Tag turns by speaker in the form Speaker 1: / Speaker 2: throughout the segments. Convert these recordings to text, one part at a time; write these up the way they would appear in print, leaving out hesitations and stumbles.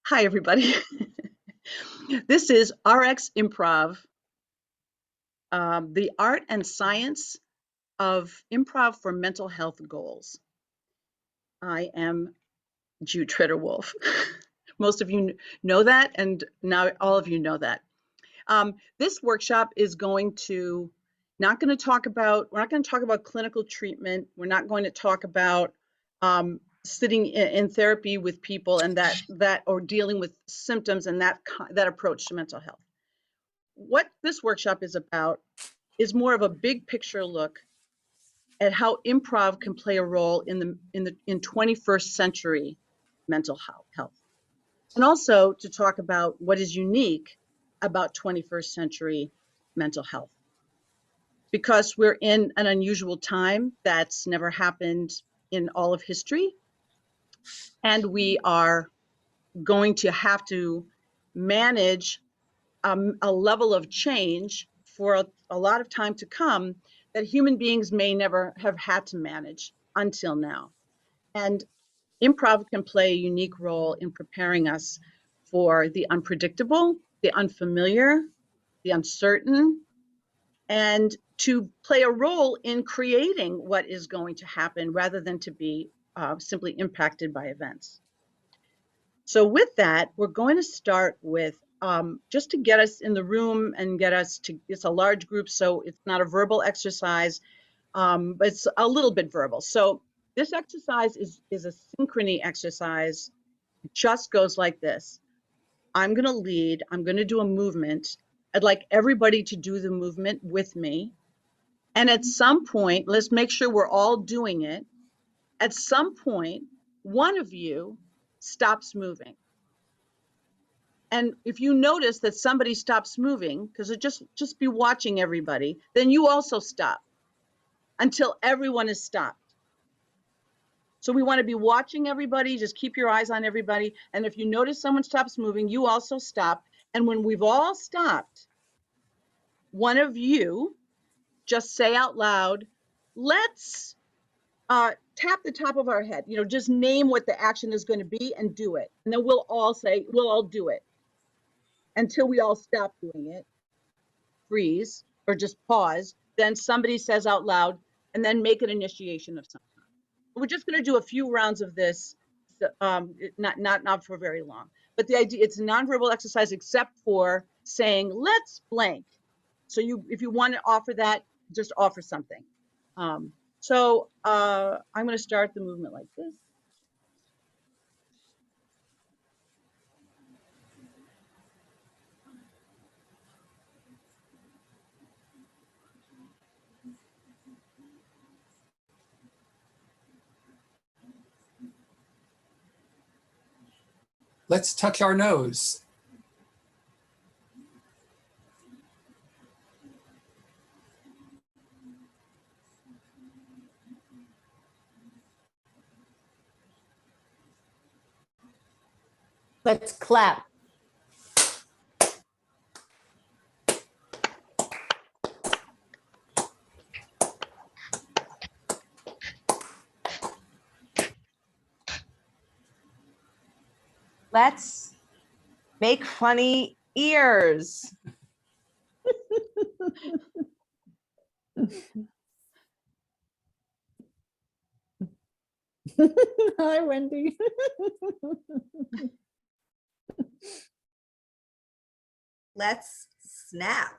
Speaker 1: Hi, everybody. This is RX Improv, the art and science of improv for mental health goals. I am Jude Treder-Wolff. Most of you know that, and now all of you know that. This workshop is going to we're not going to talk about clinical treatment. We're not going to talk about sitting in therapy with people and that or dealing with symptoms and that approach to mental health. What this workshop is about is more of a big picture look at how improv can play a role in 21st century mental health. And also to talk about what is unique about 21st century mental health. Because we're in an unusual time that's never happened in all of history. And we are going to have to manage a level of change for a lot of time to come that human beings may never have had to manage until now. And improv can play a unique role in preparing us for the unpredictable, the unfamiliar, the uncertain, and to play a role in creating what is going to happen rather than to be simply impacted by events. So with that, we're going to start with just to get us in the room and get us to, it's a large group, so it's not a verbal exercise, but it's a little bit verbal. So this exercise is a synchrony exercise. It just goes like this. I'm going to lead, I'm going to do a movement. I'd like everybody to do the movement with me. And at some point, let's make sure we're all doing it. At some point, one of you stops moving. And if you notice that somebody stops moving, because just be watching everybody, then you also stop until everyone is stopped. So we want to be watching everybody, just keep your eyes on everybody. And if you notice someone stops moving, you also stop. And when we've all stopped, one of you just say out loud, let's tap the top of our head, just name what the action is going to be and do it. And then we'll all do it until we all stop doing it, freeze, or just pause. Then somebody says out loud, and then make an initiation of some kind. We're just going to do a few rounds of this, not for very long. But the idea, it's a nonverbal exercise except for saying, let's blank. So if you want to offer that, just offer something. So I'm going to start the movement like this.
Speaker 2: Let's touch our nose.
Speaker 3: Let's clap. Let's make funny ears. Hi, Wendy.
Speaker 4: Let's snap.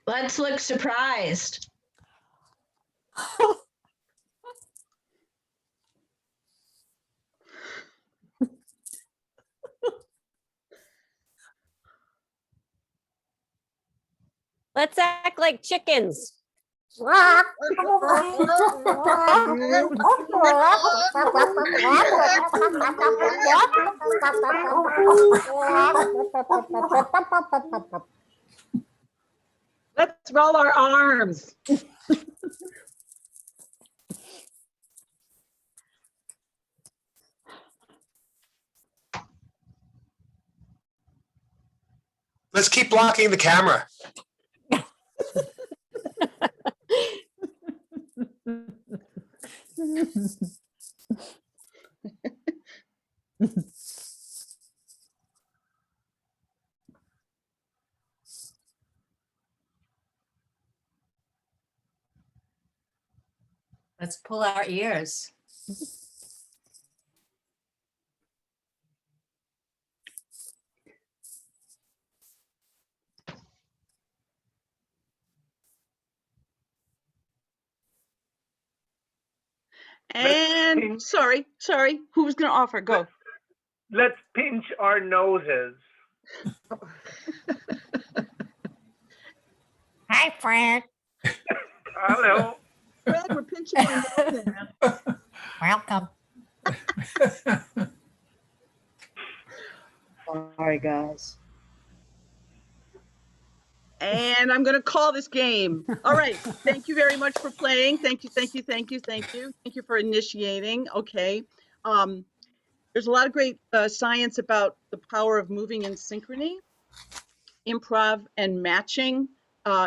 Speaker 5: Let's look surprised.
Speaker 3: Let's act like chickens.
Speaker 6: Let's roll our arms.
Speaker 2: Let's keep blocking the camera.
Speaker 5: Let's pull our ears.
Speaker 1: And sorry, who was going to offer? Go.
Speaker 6: Let's pinch our noses.
Speaker 3: Hi, Fred.
Speaker 6: Hello.
Speaker 1: Fred, we're pinching our noses.
Speaker 3: Welcome.
Speaker 1: Sorry, guys. And I'm going to call this game. All right. Thank you very much for playing. Thank you. Thank you for initiating. Okay. There's a lot of great science about the power of moving in synchrony. Improv and matching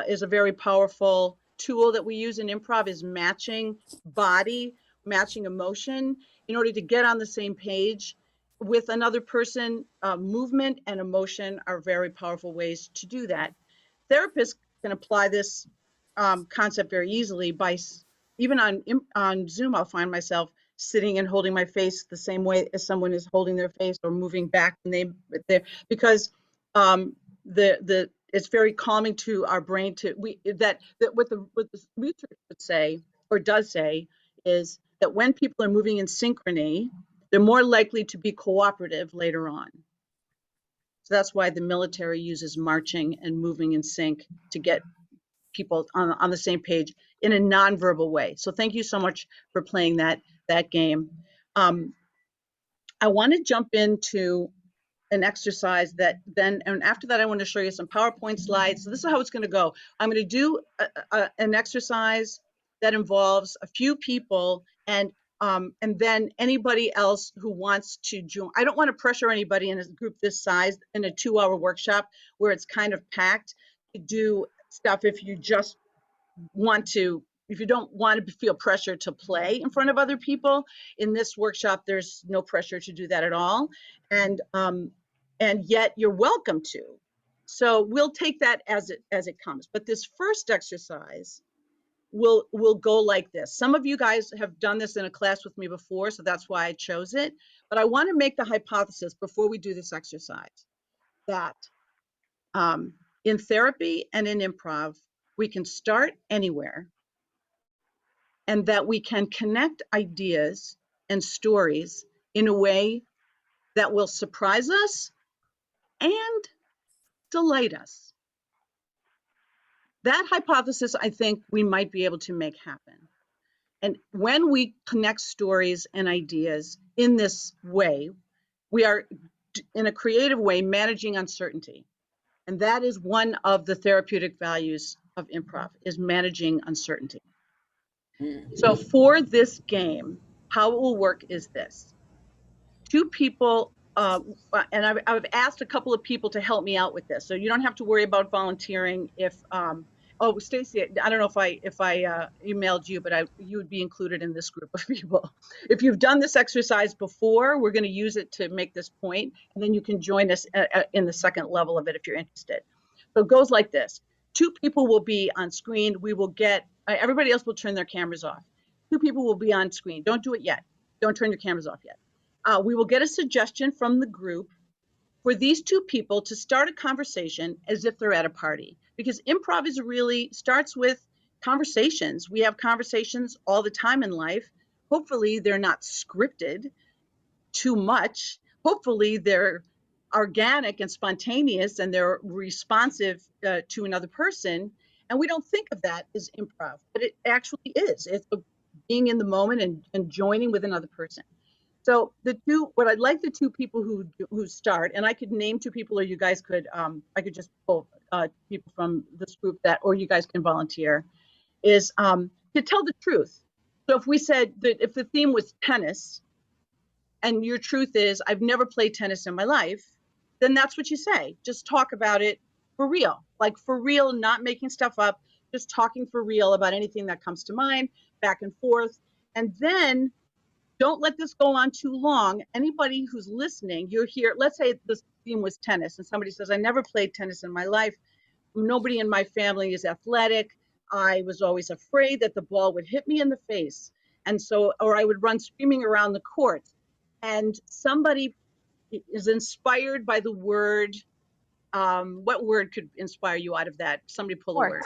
Speaker 1: is a very powerful tool that we use in improv, is matching body, matching emotion in order to get on the same page with another person. Movement and emotion are very powerful ways to do that. Therapists can apply this concept very easily by, even on Zoom, I'll find myself sitting and holding my face the same way as someone is holding their face, or moving back when because it's very calming to our brain that what the research would say, or does say, is that when people are moving in synchrony, they're more likely to be cooperative later on. So that's why the military uses marching and moving in sync to get people on the same page in a nonverbal way. So thank you so much for playing that game. I want to jump into an exercise that then, and after that, I want to show you some PowerPoint slides. So this is how it's going to go. I'm going to do an exercise that involves a few people, and then anybody else who wants to join. I don't want to pressure anybody in a group this size in a 2-hour workshop where it's kind of packed to do stuff if you just want to, if you don't want to feel pressure to play in front of other people. In this workshop, there's no pressure to do that at all. And yet you're welcome to. So we'll take that as it comes. But this first exercise will go like this. Some of you guys have done this in a class with me before, so that's why I chose it. But I want to make the hypothesis before we do this exercise that in therapy and in improv, we can start anywhere, and that we can connect ideas and stories in a way that will surprise us and delight us. That hypothesis, I think we might be able to make happen. And when we connect stories and ideas in this way, we are, in a creative way, managing uncertainty. And that is one of the therapeutic values of improv, is managing uncertainty. So for this game, how it will work is this. 2 people, and I've asked a couple of people to help me out with this, so you don't have to worry about volunteering. If oh, Stacy, I don't know if I emailed you, but you would be included in this group of people. If you've done this exercise before, we're going to use it to make this point, and then you can join us in the second level of it if you're interested. So it goes like this: 2 people will be on screen. We will get everybody else will turn their cameras off. 2 people will be on screen. Don't do it yet. Don't turn your cameras off yet. We will get a suggestion from the group for these 2 people to start a conversation as if they're at a party, because improv is really starts with conversations. We have conversations all the time in life. Hopefully they're not scripted too much. Hopefully they're organic and spontaneous, and they're responsive to another person. And we don't think of that as improv, but it actually is. It's being in the moment and joining with another person. So what I'd like the 2 people who start, and I could name 2 people, or you guys could, I could just pull people from this group or you guys can volunteer, is to tell the truth. So if we said that if the theme was tennis, and your truth is, I've never played tennis in my life, then that's what you say. Just talk about it for real, like for real, not making stuff up, just talking for real about anything that comes to mind, back and forth. And then don't let this go on too long. Anybody who's listening, you're here, let's say this theme was tennis and somebody says, I never played tennis in my life. Nobody in my family is athletic. I was always afraid that the ball would hit me in the face. And so, or I would run screaming around the court. And somebody is inspired by the word, what word could inspire you out of that? Somebody pull a word.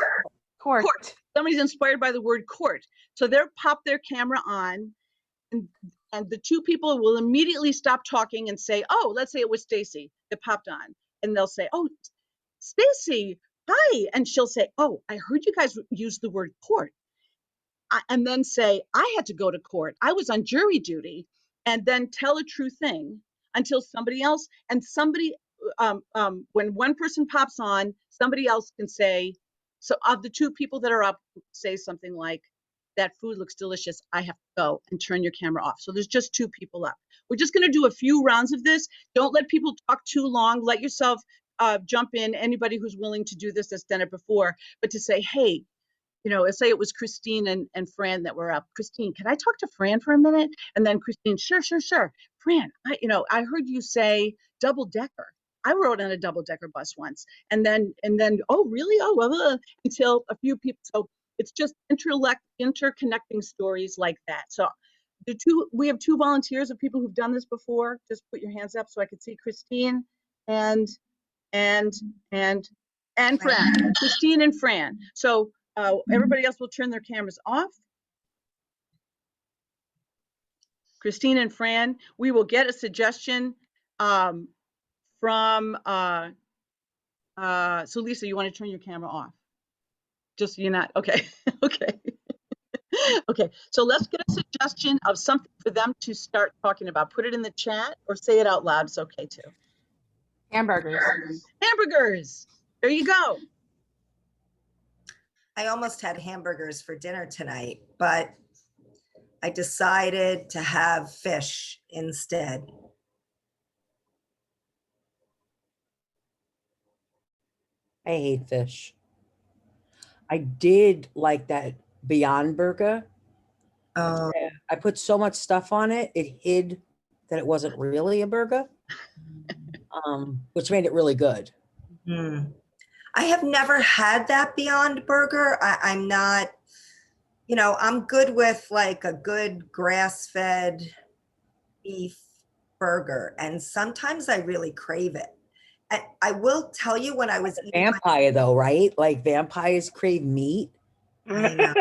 Speaker 7: Court.
Speaker 1: Court. Somebody's inspired by the word court. So they'll pop their camera on and the two people will immediately stop talking and say, oh, let's say it was Stacy that popped on. And they'll say, oh, Stacy, hi. And she'll say, oh, I heard you guys use the word court. And then say, I had to go to court. I was on jury duty. And then tell a true thing until somebody else, and somebody, when one person pops on, somebody else can say, so of the two people that are up, say something like, that food looks delicious, I have to go, and turn your camera off. So there's just two people up. We're just gonna do a few rounds of this. Don't let people talk too long. Let yourself jump in, anybody who's willing to do this that's done it before, but to say, hey, you know, say it was Christine and Fran that were up. Christine, can I talk to Fran for a minute? And then Christine, sure. Fran, I heard you say double decker. I rode on a double decker bus once. And then, oh, really? Oh, well, until a few people. So it's just interconnecting stories like that. So we have two volunteers of people who've done this before. Just put your hands up so I could see Christine and Fran. Christine and Fran. So everybody else will turn their cameras off. Christine and Fran, we will get a suggestion from, so Lisa, you want to turn your camera off? Just so you're not, okay, okay. Okay, so let's get a suggestion of something for them to start talking about. Put it in the chat or say it out loud, it's okay too.
Speaker 7: Hamburgers.
Speaker 1: Hamburgers, there you go.
Speaker 4: I almost had hamburgers for dinner tonight, but I decided to have fish instead.
Speaker 8: I hate fish. I did like that Beyond Burger.
Speaker 4: Oh,
Speaker 8: I put so much stuff on it, it hid that it wasn't really a burger, which made it really good.
Speaker 4: I have never had that Beyond Burger. I'm not, I'm good with like a good grass-fed beef burger. And sometimes I really crave it. And I will tell you when I was eating
Speaker 8: Vampire though, right? Like vampires crave meat.
Speaker 4: I know.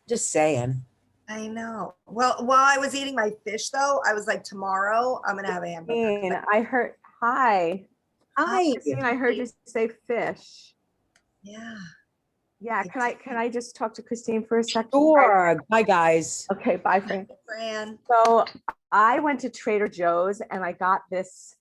Speaker 8: Just saying.
Speaker 4: I know. Well, while I was eating my fish though, I was like, tomorrow I'm going to have a hamburger.
Speaker 7: Christine, I heard, hi.
Speaker 8: Hi.
Speaker 7: Christine, I heard you say fish.
Speaker 4: Yeah.
Speaker 7: Yeah, can I just talk to Christine for a second?
Speaker 8: Sure. Bye, guys.
Speaker 7: Okay, bye, Fran.
Speaker 4: Fran.
Speaker 7: So I went to Trader Joe's and I got this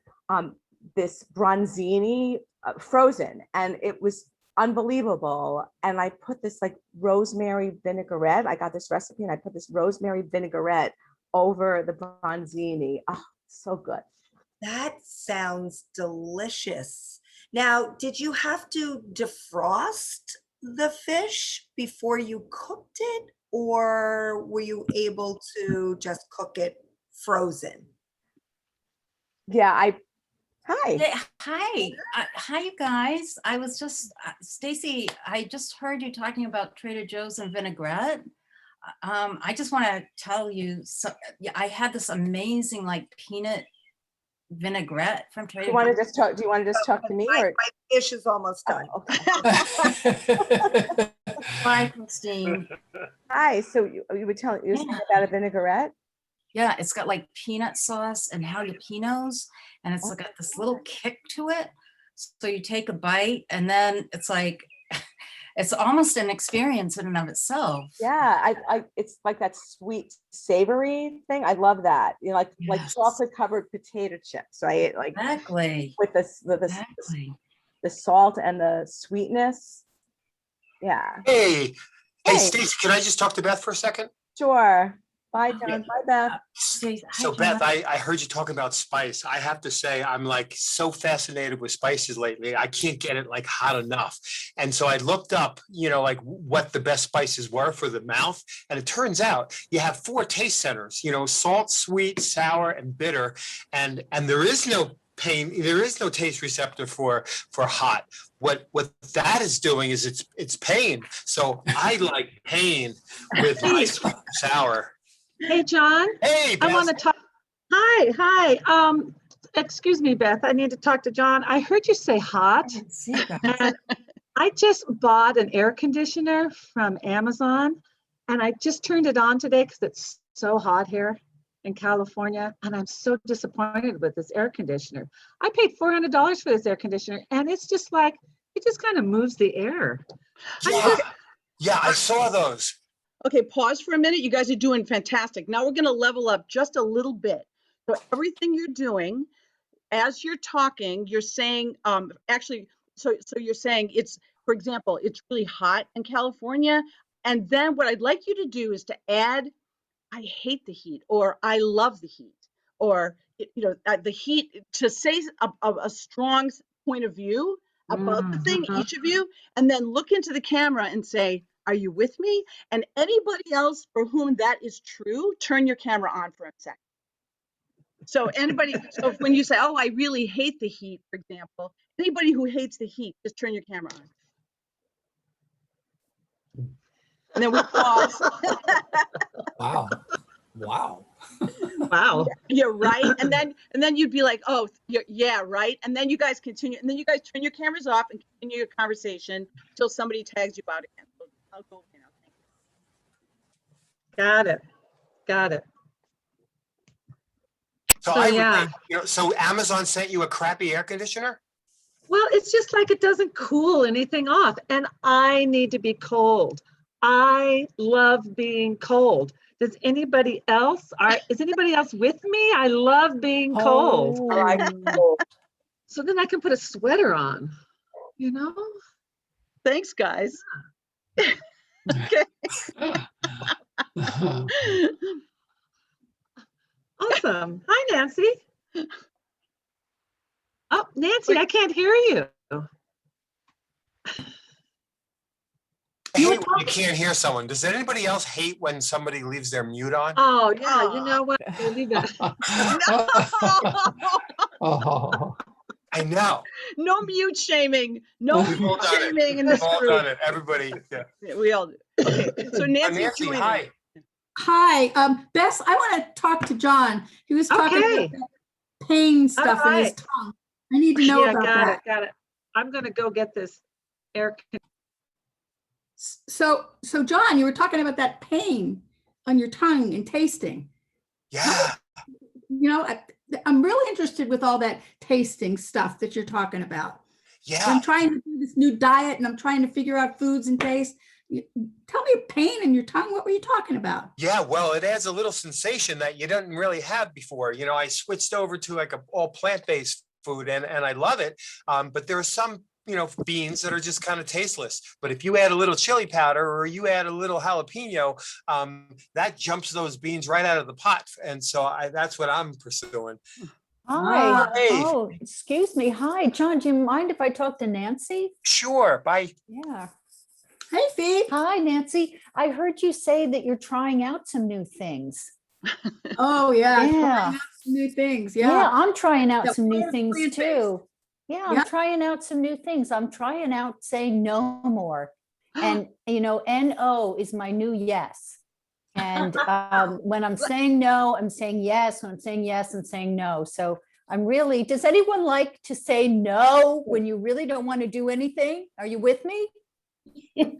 Speaker 7: this bronzini frozen, and it was unbelievable. And I put this like rosemary vinaigrette. I got this recipe and I put this rosemary vinaigrette over the bronzini. Oh, so good.
Speaker 4: That sounds delicious. Now, did you have to defrost the fish before you cooked it, or were you able to just cook it frozen?
Speaker 7: Yeah, hi.
Speaker 9: Hi, hi, you guys. I was just, Stacy, I just heard you talking about Trader Joe's and vinaigrette. I just want to tell you, I had this amazing like peanut vinaigrette from Trader Joe's.
Speaker 7: Do you want to just talk to me?
Speaker 4: My
Speaker 7: Or?
Speaker 4: fish is almost done.
Speaker 7: Okay.
Speaker 9: Hi, Christine.
Speaker 7: Hi, so you were saying about a vinaigrette?
Speaker 9: Yeah, it's got like peanut sauce and jalapenos, and it's got this little kick to it. So you take a bite and then it's like, it's almost an experience in and of itself.
Speaker 7: Yeah, it's like that sweet savory thing. I love that. Like chocolate covered potato chips, right? Like
Speaker 9: exactly
Speaker 7: with the salt and the sweetness. Yeah.
Speaker 2: Hey, Stacy, can I just talk to Beth for a second?
Speaker 7: Sure. Bye, John. Bye, Beth.
Speaker 9: Stacy, hi,
Speaker 10: So Beth,
Speaker 9: John.
Speaker 10: I heard you talking about spice. I have to say, I'm like so fascinated with spices lately. I can't get it like hot enough. And so I looked up, like what the best spices were for the mouth. And it turns out you have 4 taste centers, salt, sweet, sour, and bitter. And there is no pain, there is no taste receptor for hot. What that is doing is it's pain. So I like pain with my sour.
Speaker 1: Hey, John,
Speaker 10: Hey,
Speaker 1: I
Speaker 10: Beth.
Speaker 1: want to talk. Hi. Excuse me, Beth. I need to talk to John. I heard you say hot. And I just bought an air conditioner from Amazon, and I just turned it on today because it's so hot here in California, and I'm so disappointed with this air conditioner. I paid $400 for this air conditioner, and it's just like, it just kind of moves the air.
Speaker 10: Yeah, I saw those.
Speaker 1: Okay, pause for a minute. You guys are doing fantastic. Now we're going to level up just a little bit. So everything you're doing, as you're talking, you're saying, actually, so you're saying it's, for example, it's really hot in California. And then what I'd like you to do is to add, I hate the heat, or I love the heat, or, the heat, to say a strong point of view about the thing, each of you, and then look into the camera and say, are you with me? And anybody else for whom that is true, turn your camera on for a second. So so when you say, oh, I really hate the heat, for example, anybody who hates the heat, just turn your camera on. And then we pause.
Speaker 2: Wow. Wow.
Speaker 1: Wow. You're right. And then you'd be like, oh, yeah, right. And then you guys continue. And then you guys turn your cameras off and continue your conversation until somebody tags you out again. So I'll go now. Got it.
Speaker 10: So so Amazon sent you a crappy air conditioner?
Speaker 1: Well, it's just like it doesn't cool anything off. And I need to be cold. I love being cold. Is anybody else with me? I love being cold. So then I can put a sweater on, Thanks, guys. Okay. Awesome. Hi, Nancy. Oh, Nancy, I can't hear you.
Speaker 10: I hate when you can't hear someone. Does anybody else hate when somebody leaves their mute on?
Speaker 1: Oh, yeah, you know what? Leave it.
Speaker 2: Oh.
Speaker 10: I know.
Speaker 1: No mute shaming. No
Speaker 10: We've all
Speaker 1: mute
Speaker 10: done it.
Speaker 1: shaming in
Speaker 10: We've
Speaker 1: this
Speaker 10: all
Speaker 1: group.
Speaker 10: done it. Everybody. Yeah.
Speaker 1: Yeah, we all do. Okay, so Nancy,
Speaker 10: Hi.
Speaker 11: Hi, Bess, I want to talk to John. He was talking
Speaker 1: Okay.
Speaker 11: about that pain stuff in his tongue. I need to know about that.
Speaker 1: Got it. I'm going to go get this air.
Speaker 11: So John, you were talking about that pain on your tongue and tasting.
Speaker 10: Yeah.
Speaker 11: I'm really interested with all that tasting stuff that you're talking about.
Speaker 10: Yeah.
Speaker 11: I'm trying to do this new diet and I'm trying to figure out foods and taste. Tell me pain in your tongue. What were you talking about?
Speaker 10: Yeah, well, it adds a little sensation that you didn't really have before. I switched over to like all plant-based food and I love it. But there are some, beans that are just kind of tasteless. But if you add a little chili powder or you add a little jalapeno, that jumps those beans right out of the pot. And so that's what I'm pursuing.
Speaker 12: Hi.
Speaker 10: Hey.
Speaker 12: Oh, excuse me. Hi, John. Do you mind if I talk to Nancy?
Speaker 10: Sure. Bye.
Speaker 12: Yeah.
Speaker 11: Hey, Fee.
Speaker 12: Hi, Nancy. I heard you say that you're trying out some new things.
Speaker 11: Oh, yeah.
Speaker 12: Yeah.
Speaker 11: Trying out some new things.
Speaker 12: Yeah,
Speaker 11: Yeah.
Speaker 12: I'm trying out
Speaker 11: That
Speaker 12: some new
Speaker 11: plant-based.
Speaker 12: things too. Yeah, I'm
Speaker 11: Yeah.
Speaker 12: trying out some new things. I'm trying out saying no more. And, NO is my new yes. And when I'm saying no, I'm saying yes. When I'm saying yes, I'm saying no. So does anyone like to say no when you really don't want to do anything? Are you with me?
Speaker 11: Yeah.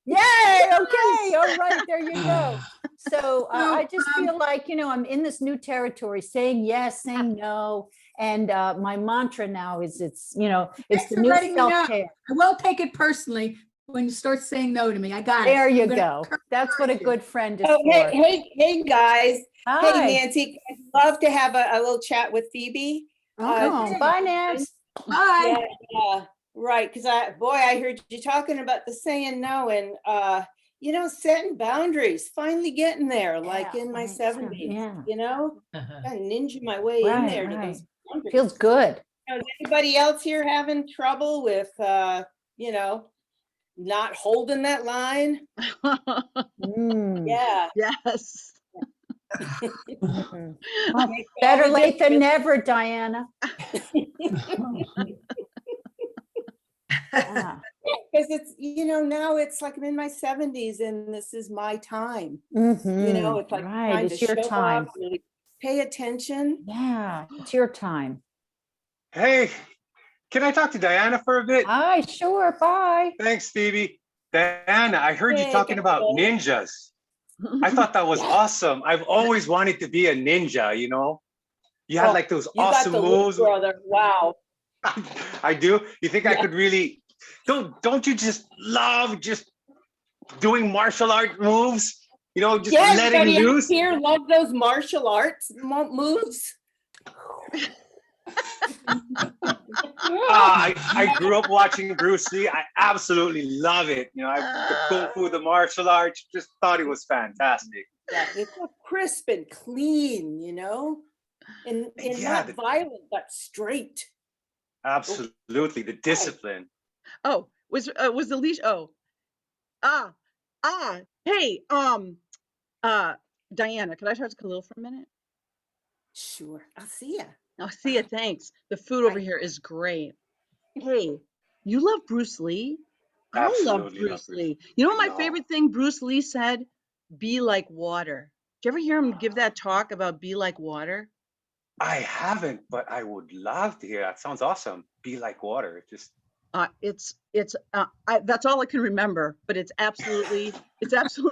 Speaker 12: Yay. Okay. All right. There you go. So I just feel like, I'm in this new territory, saying yes, saying no. And my mantra now is it's the new self-care.
Speaker 11: I won't take it personally when you start saying no to me. I got it.
Speaker 12: There you go. That's what a good friend is for.
Speaker 13: Hey guys.
Speaker 12: Hi.
Speaker 13: Hey Nancy, I'd love to have a little chat with Phoebe.
Speaker 12: Oh, bye, Nance.
Speaker 11: Bye.
Speaker 13: Yeah, right. Because I heard you talking about the saying no, and you know, setting boundaries, finally getting there, like in my
Speaker 12: right,
Speaker 13: 70s,
Speaker 12: yeah.
Speaker 13: you know, I ninja my way in
Speaker 12: Right,
Speaker 13: there to
Speaker 12: right.
Speaker 13: those boundaries.
Speaker 12: Feels good.
Speaker 13: Now, is anybody else here having trouble with, you know, not holding that line?
Speaker 12: Mm.
Speaker 13: Yeah.
Speaker 1: Yes.
Speaker 12: Mhm. Well,
Speaker 13: Makes all
Speaker 12: better
Speaker 13: the
Speaker 12: late than
Speaker 13: difference.
Speaker 12: never, Diana. Yeah.
Speaker 13: Because it's, you know, now it's like I'm in my 70s and this is my time. You know,
Speaker 12: Mhm.
Speaker 13: it's like
Speaker 12: Right,
Speaker 13: time to
Speaker 12: it's your
Speaker 13: show
Speaker 12: time.
Speaker 13: up, really pay attention.
Speaker 12: Yeah, it's your time.
Speaker 10: Hey, can I talk to Diana for a bit?
Speaker 12: Hi, sure, bye.
Speaker 10: Thanks, Phoebe. Diana, I heard you
Speaker 13: Hey,
Speaker 10: talking about
Speaker 13: Galileo.
Speaker 10: ninjas. I thought that was awesome. I've always wanted to be a ninja, you know? You had
Speaker 13: Oh,
Speaker 10: like those
Speaker 13: you got
Speaker 10: awesome
Speaker 13: the look,
Speaker 10: moves.
Speaker 13: brother. Wow.
Speaker 10: I do. You think I
Speaker 13: Yeah.
Speaker 10: could really don't you just love just doing martial art moves? You know, just
Speaker 13: Yeah,
Speaker 10: letting
Speaker 13: everybody out
Speaker 10: loose.
Speaker 13: here love those martial arts moves.
Speaker 10: I grew up watching Bruce Lee. I absolutely love it. You know, the kung fu, the martial arts, just thought it was fantastic.
Speaker 13: Yeah, it's so crisp and clean, you know, and
Speaker 10: Yeah,
Speaker 13: not violent, but straight.
Speaker 10: absolutely. The discipline.
Speaker 1: Oh, was the leash? Oh, hey, Diana, could I talk to Khalil for a minute?
Speaker 13: Sure, I'll see ya.
Speaker 1: Oh, see ya, thanks. The food over
Speaker 13: Bye.
Speaker 1: here is great. Hey, you love Bruce Lee? I love
Speaker 10: Absolutely love
Speaker 1: Bruce
Speaker 10: Bruce.
Speaker 1: Lee. You know
Speaker 10: I
Speaker 1: what my
Speaker 10: know.
Speaker 1: favorite thing Bruce Lee said? Be like water. Did you ever hear him give that talk about be like water?
Speaker 10: I haven't, but I would love to hear. That sounds awesome. Be like water. Just
Speaker 1: That's all I can remember, but it's absolutely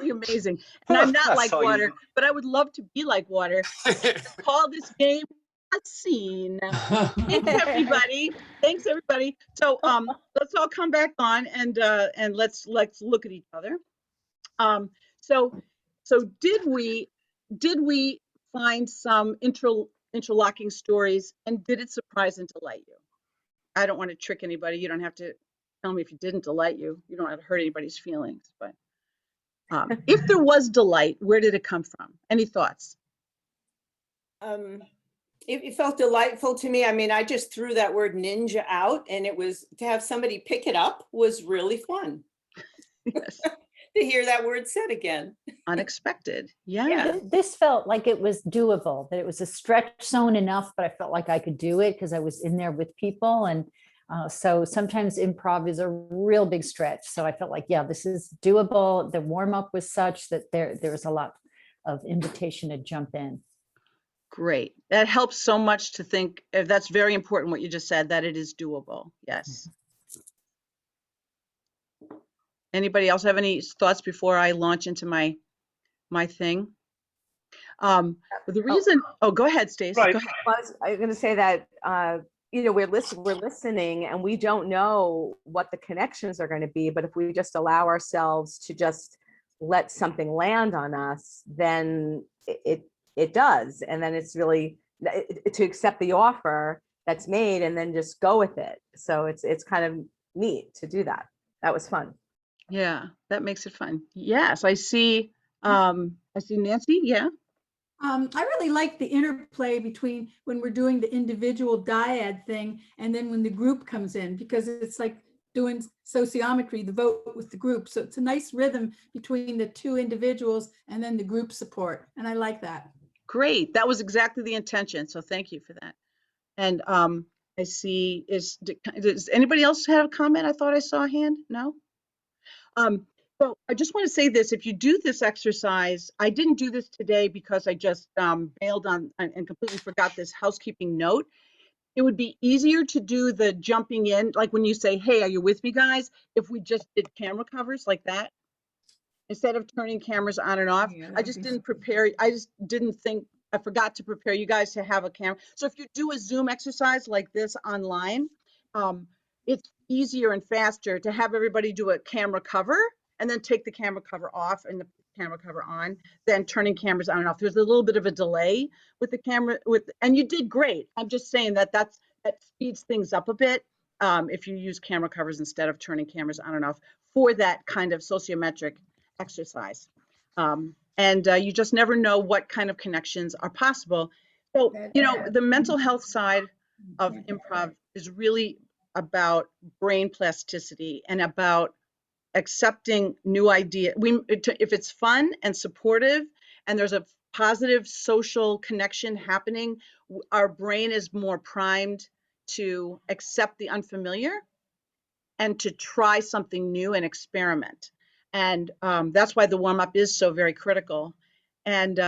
Speaker 1: amazing. And I'm not
Speaker 10: That's
Speaker 1: like
Speaker 10: all you
Speaker 1: water, but I would love to be like water. Call this game a scene. Thanks everybody. Thanks everybody. So let's all come back on and let's look at each other. So did we find some interlocking stories, and did it surprise and delight you? I don't want to trick anybody. You don't have to tell me if it didn't delight you. You don't have to hurt anybody's feelings. But if there was delight, where did it come from? Any thoughts?
Speaker 13: It felt delightful to me. I mean, I just threw that word ninja out, and it was to have somebody pick it up was really fun.
Speaker 1: Yes.
Speaker 13: To hear that word said again.
Speaker 1: Unexpected. Yeah.
Speaker 12: This felt like it was doable, that it was a stretch zone enough, but I felt like I could do it because I was in there with people. And so sometimes improv is a real big stretch. So I felt like, yeah, this is doable. The warm up was such that there was a lot of invitation to jump in.
Speaker 1: Great. That helps so much to think. That's very important what you just said, that it is doable. Yes. Anybody else have any thoughts before I launch into my thing? The reason, go ahead, Stacey.
Speaker 6: Right.
Speaker 1: Go ahead.
Speaker 7: I was going to say that, you know, we're listening and we don't know what the connections are going to be, but if we just allow ourselves to just let something land on us, then it does. And then it's really to accept the offer that's made and then just go with it. So it's kind of neat to do that. That was fun.
Speaker 1: Yeah, that makes it fun. Yes, I see Nancy. Yeah.
Speaker 11: I really like the interplay between when we're doing the individual dyad thing and then when the group comes in, because it's like doing sociometry, the vote with the group. So it's a nice rhythm between the two individuals and then the group support. And I like that.
Speaker 1: Great. That was exactly the intention. So thank you for that. And I see, does anybody else have a comment? I thought I saw a hand. No? So I just want to say this, if you do this exercise, I didn't do this today because I just bailed on and completely forgot this housekeeping note. It would be easier to do the jumping in, like when you say, hey, are you with me, guys? If we just did camera covers like that, instead of turning cameras on and off.
Speaker 11: Yeah,
Speaker 1: I just didn't prepare. I just didn't think, I forgot to prepare you guys to have a camera. So if you do a Zoom exercise like this online, it's easier and faster to have everybody do a camera cover and then take the camera cover off and the camera cover on, then turning cameras on and off. There's a little bit of a delay with the camera, and you did great. I'm just saying that that speeds things up a bit if you use camera covers instead of turning cameras on and off for that kind of sociometric exercise. And you just never know what kind of connections are possible. So, you know, the mental health side of improv is really about brain plasticity and about accepting new ideas. If it's fun and supportive and there's a positive social connection happening, our brain is more primed to accept the unfamiliar and to try something new and experiment. And that's why the warm-up is so very critical. And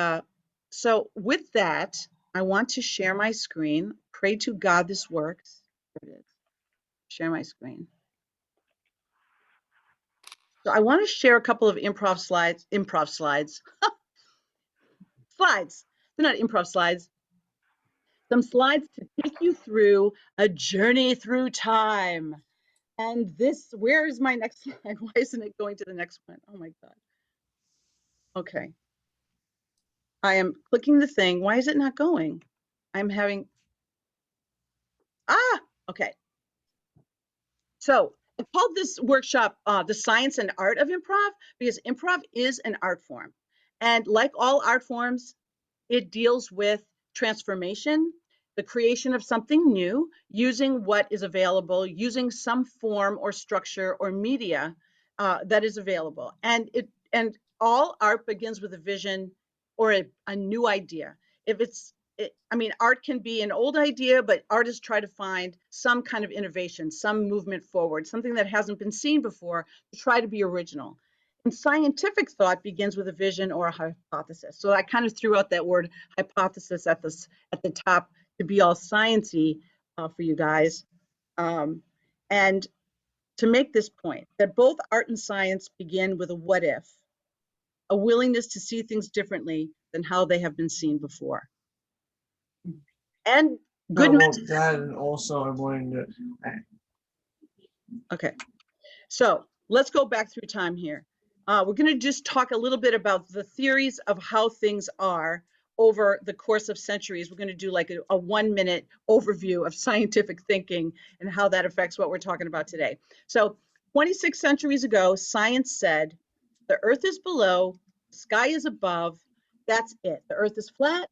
Speaker 1: so with that, I want to share my screen. Pray to God this works. There it is. Share my screen. So I want to share a couple of improv slides. Slides. They're not improv slides. Some slides to take you through a journey through time. And this, where is my next slide? Why isn't it going to the next one? Oh my God. Okay. I am clicking the thing. Why is it not going? I'm having, okay. So I called this workshop The Science and Art of Improv because improv is an art form. And like all art forms, it deals with transformation, the creation of something new, using what is available, using some form or structure or media that is available. And all art begins with a vision or a new idea. I mean, art can be an old idea, but artists try to find some kind of innovation, some movement forward, something that hasn't been seen before to try to be original. And scientific thought begins with a vision or a hypothesis. So I kind of threw out that word hypothesis at the top to be all sciencey for you guys. And to make this point, that both art and science begin with a what if, a willingness to see things differently than how they have been seen before. And good.
Speaker 14: That and also I'm wanting to.
Speaker 1: Okay, so let's go back through time here. We're going to just talk a little bit about the theories of how things are over the course of centuries. We're going to do like a 1-minute overview of scientific thinking and how that affects what we're talking about today. So 26 centuries ago, science said the earth is below, the sky is above, that's it. The earth is flat,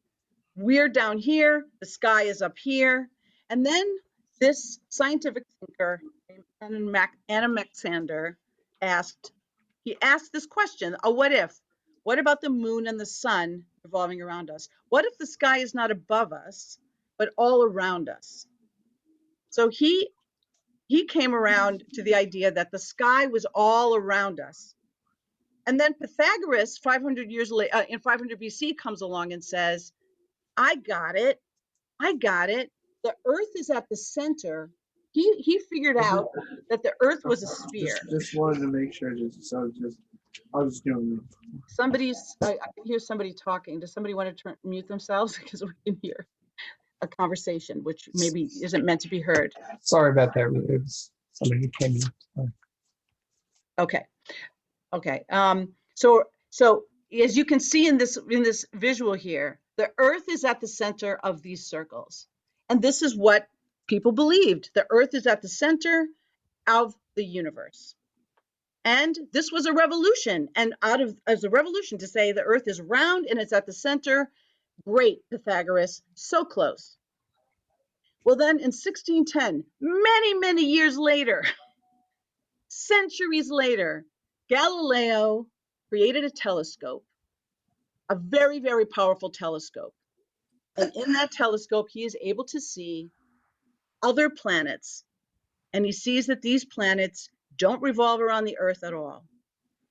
Speaker 1: we're down here, the sky is up here. And then this scientific thinker, Alexander, asked this question, a what if? What about the moon and the sun revolving around us? What if the sky is not above us, but all around us? So he came around to the idea that the sky was all around us. And then Pythagoras, 500 years later, in 500 BC, comes along and says, I got it. The earth is at the center. He figured out that the earth was a sphere.
Speaker 14: Just wanted to make sure. I'll just do it.
Speaker 1: I hear somebody talking. Does somebody want to mute themselves? Because we can hear a conversation, which maybe isn't meant to be heard.
Speaker 2: Sorry about that. It was somebody who came in.
Speaker 1: Okay. So as you can see in this visual here, the earth is at the center of these circles. And this is what people believed. The earth is at the center of the universe. And this was a revolution. And as a revolution to say the earth is round and it's at the center, great, Pythagoras, so close. Well, then in 1610, many years later, centuries later, Galileo created a telescope, a very, very powerful telescope. And in that telescope, he is able to see other planets. And he sees that these planets don't revolve around the earth at all.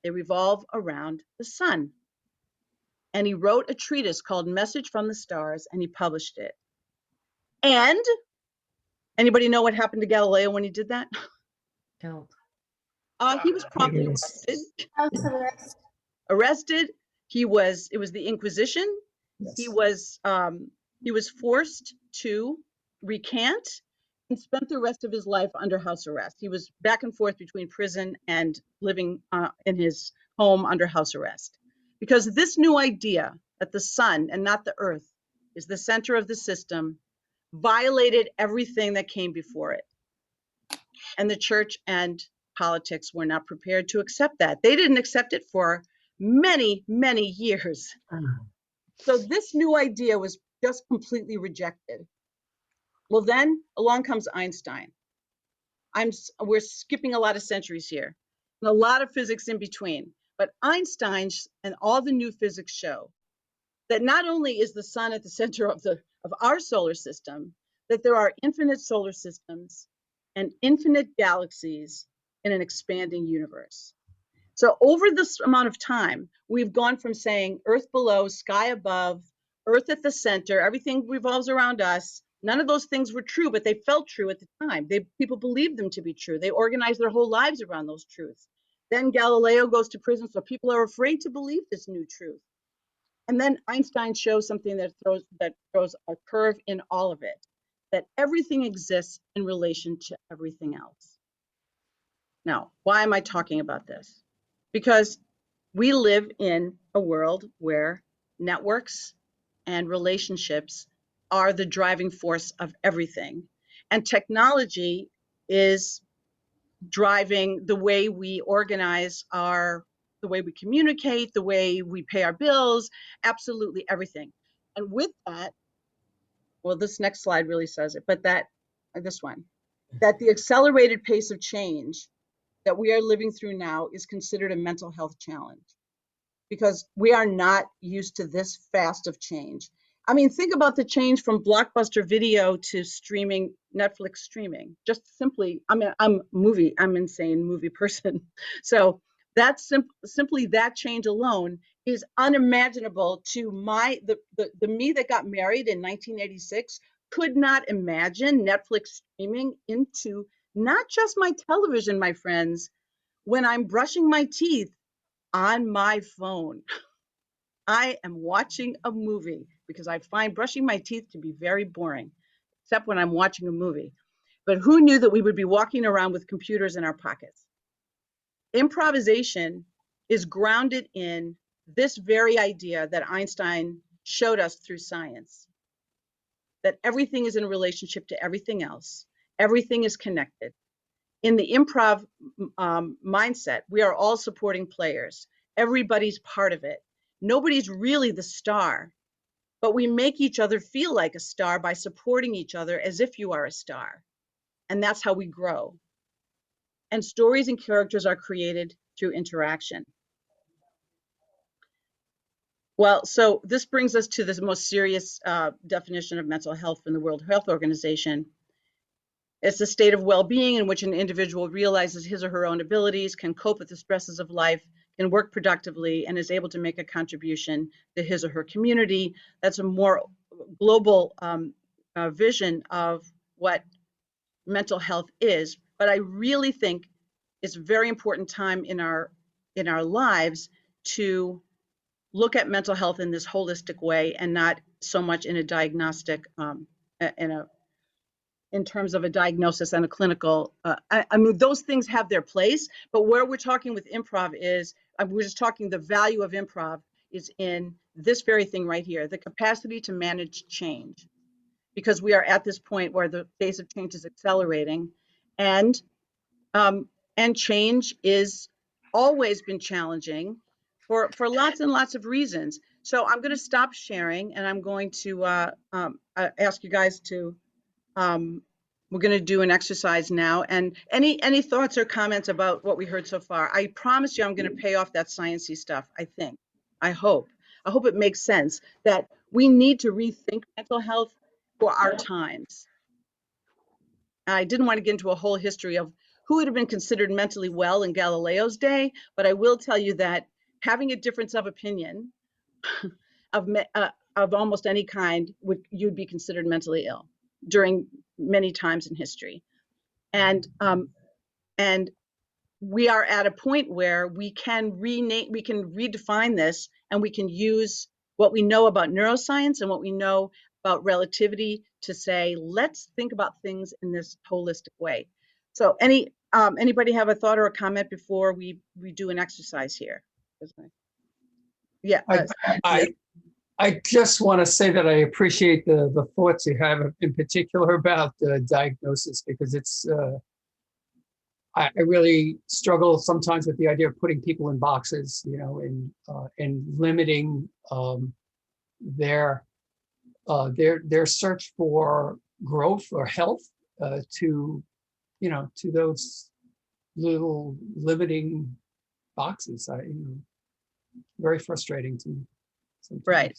Speaker 1: They revolve around the sun. And he wrote a treatise called Message from the Stars, and he published it. And anybody know what happened to Galileo when he did that?
Speaker 8: No.
Speaker 1: He was promptly arrested. It was the Inquisition. Yes. He was forced to recant and spent the rest of his life under house arrest. He was back and forth between prison and living in his home under house arrest. Because this new idea that the sun and not the earth is the center of the system violated everything that came before it. And the church and politics were not prepared to accept that. They didn't accept it for many, many years. So this new idea was just completely rejected. Well, then along comes Einstein. We're skipping a lot of centuries here, and a lot of physics in between. But Einstein and all the new physics show that not only is the sun at the center of our solar system, that there are infinite solar systems and infinite galaxies in an expanding universe. So over this amount of time, we've gone from saying Earth below, sky above, Earth at the center, everything revolves around us. None of those things were true, but they felt true at the time. People believed them to be true. They organized their whole lives around those truths. Then Galileo goes to prison, so people are afraid to believe this new truth. And then Einstein shows something that throws a curve in all of it, that everything exists in relation to everything else. Now, why am I talking about this? Because we live in a world where networks and relationships are the driving force of everything. And technology is driving the way we organize the way we communicate, the way we pay our bills, absolutely everything. And with that, well, this next slide really says it, but this one, that the accelerated pace of change that we are living through now is considered a mental health challenge, because we are not used to this fast of change. I mean, think about the change from Blockbuster video to streaming, Netflix streaming. Just simply, I'm an insane movie person. So that's simply that change alone is unimaginable to the me that got married in 1986 could not imagine Netflix streaming into not just my television, my friends, when I'm brushing my teeth on my phone. I am watching a movie because I find brushing my teeth to be very boring, except when I'm watching a movie. But who knew that we would be walking around with computers in our pockets? Improvisation is grounded in this very idea that Einstein showed us through science, that everything is in relationship to everything else. Everything is connected. In the improv mindset, we are all supporting players. Everybody's part of it. Nobody's really the star, but we make each other feel like a star by supporting each other as if you are a star. And that's how we grow. And stories and characters are created through interaction. Well, so this brings us to the most serious definition of mental health from the World Health Organization. It's a state of well-being in which an individual realizes his or her own abilities, can cope with the stresses of life, can work productively, and is able to make a contribution to his or her community. That's a more global vision of what mental health is. But I really think it's a very important time in our lives to look at mental health in this holistic way and not so much in a diagnostic, in terms of a diagnosis and a clinical, I mean, those things have their place, but where we're talking with improv is, we're just talking the value of improv is in this very thing right here, the capacity to manage change. Because we are at this point where the pace of change is accelerating, and change is always been challenging for lots and lots of reasons. So I'm going to stop sharing, and I'm going to ask you guys to, we're going to do an exercise now. And any thoughts or comments about what we heard so far? I promise you I'm going to pay off that sciencey stuff, I think. I hope it makes sense that we need to rethink mental health for our times. I didn't want to get into a whole history of who would have been considered mentally well in Galileo's day, but I will tell you that having a difference of opinion of almost any kind, you'd be considered mentally ill during many times in history. And we are at a point where we can redefine this, and we can use what we know about neuroscience and what we know about relativity to say, let's think about things in this holistic way. So anybody have a thought or a comment before we do an exercise here? Yeah.
Speaker 2: I just want to say that I appreciate the thoughts you have in particular about diagnosis, because it's I really struggle sometimes with the idea of putting people in boxes, you know, and limiting their search for growth or health to, you know, to those little limiting boxes. Very frustrating to me sometimes.
Speaker 1: Right.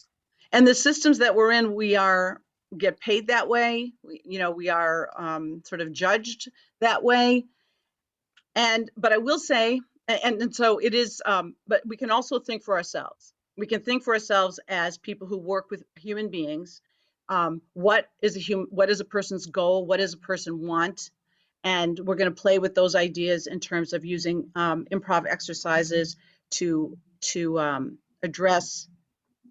Speaker 1: And the systems that we're in, we get paid that way. We are sort of judged that way. But I will say, and so it is, but we can also think for ourselves. We can think for ourselves as people who work with human beings. What is a person's goal? What does a person want? And we're going to play with those ideas in terms of using improv exercises to address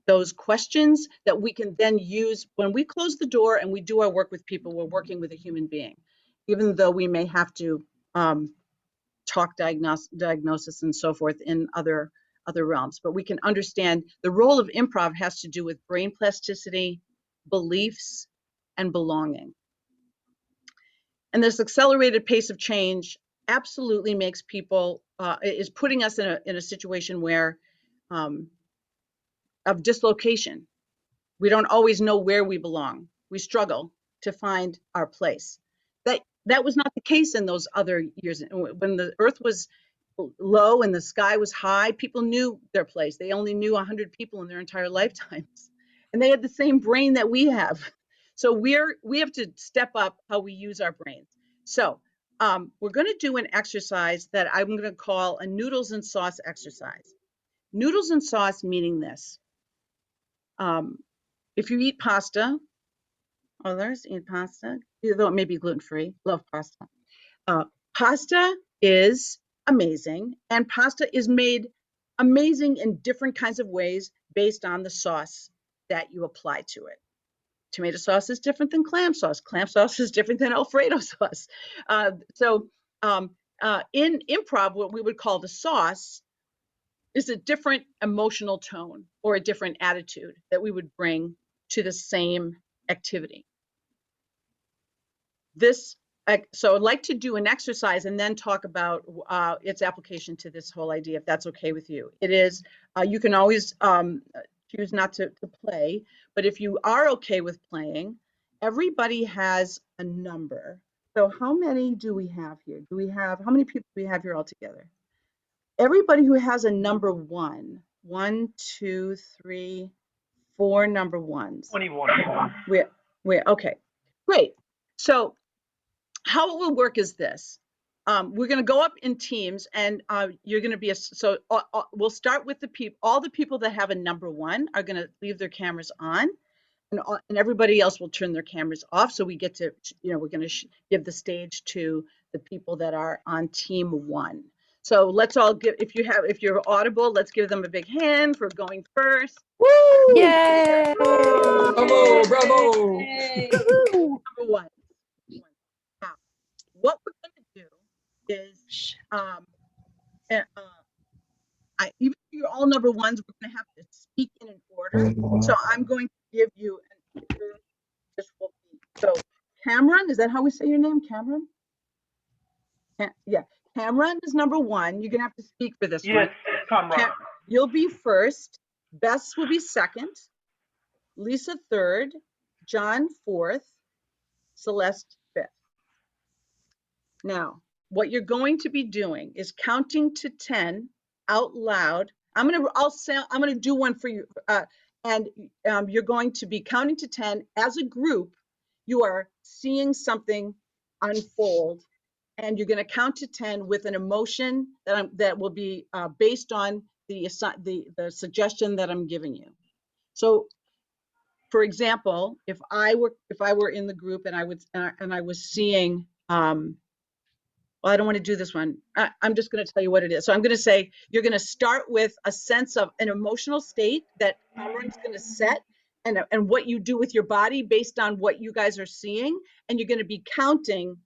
Speaker 1: those questions that we can then use when we close the door and we do our work with people. We're working with a human being, even though we may have to talk diagnosis and so forth in other realms. But we can understand the role of improv has to do with brain plasticity, beliefs, and belonging. And this accelerated pace of change absolutely makes people, is putting us in a situation where of dislocation. We don't always know where we belong. We struggle to find our place. That was not the case in those other years. When the earth was low and the sky was high, people knew their place. They only knew 100 people in their entire lifetimes. And they had the same brain that we have. So we have to step up how we use our brains. So we're going to do an exercise that I'm going to call a noodles and sauce exercise. Noodles and sauce meaning this. If you eat pasta, others eat pasta, though it may be gluten-free, love pasta. Pasta is amazing, and pasta is made amazing in different kinds of ways based on the sauce that you apply to it. Tomato sauce is different than clam sauce. Clam sauce is different than Alfredo sauce. In improv, what we would call the sauce is a different emotional tone or a different attitude that we would bring to the same activity. So I'd like to do an exercise and then talk about its application to this whole idea, if that's okay with you. It is, you can always choose not to play, but if you are okay with playing, everybody has a number. So how many do we have here? How many people do we have here all together? Everybody who has a number 1, 1, 2, 3, 4 number ones.
Speaker 6: 21.
Speaker 1: We're okay, great. So how it will work is this. We're going to go up in teams, and you're going to be we'll start with the people. All the people that have a number 1 are going to leave their cameras on, and everybody else will turn their cameras off. So we get to, we're going to give the stage to the people that are on team 1. So let's all give, if you're audible, let's give them a big hand for going first.
Speaker 7: Woo! Yay!
Speaker 2: Bravo, bravo.
Speaker 1: Number 1. Now, what we're going to do is, even if you're all number 1s, we're going to have to speak in an order. So I'm going to give you an order. This will be, so Cameron, is that how we say your name, Cameron? Yeah, Cameron is number 1. You're going to have to speak for this one.
Speaker 6: Yes, Cameron.
Speaker 1: You'll be first. Bess will be second. Lisa third. John fourth. Celeste fifth. Now, what you're going to be doing is counting to 10 out loud. I'm going to do one for you, and you're going to be counting to 10 as a group. You are seeing something unfold, and you're going to count to 10 with an emotion that will be based on the suggestion that I'm giving you. So, for example, if I were in the group and I was seeing, well, I don't want to do this one. I'm just going to tell you what it is. So I'm going to say, you're going to start with a sense of an emotional state that Cameron's going to set, and what you do with your body based on what you guys are seeing. And you're going to be counting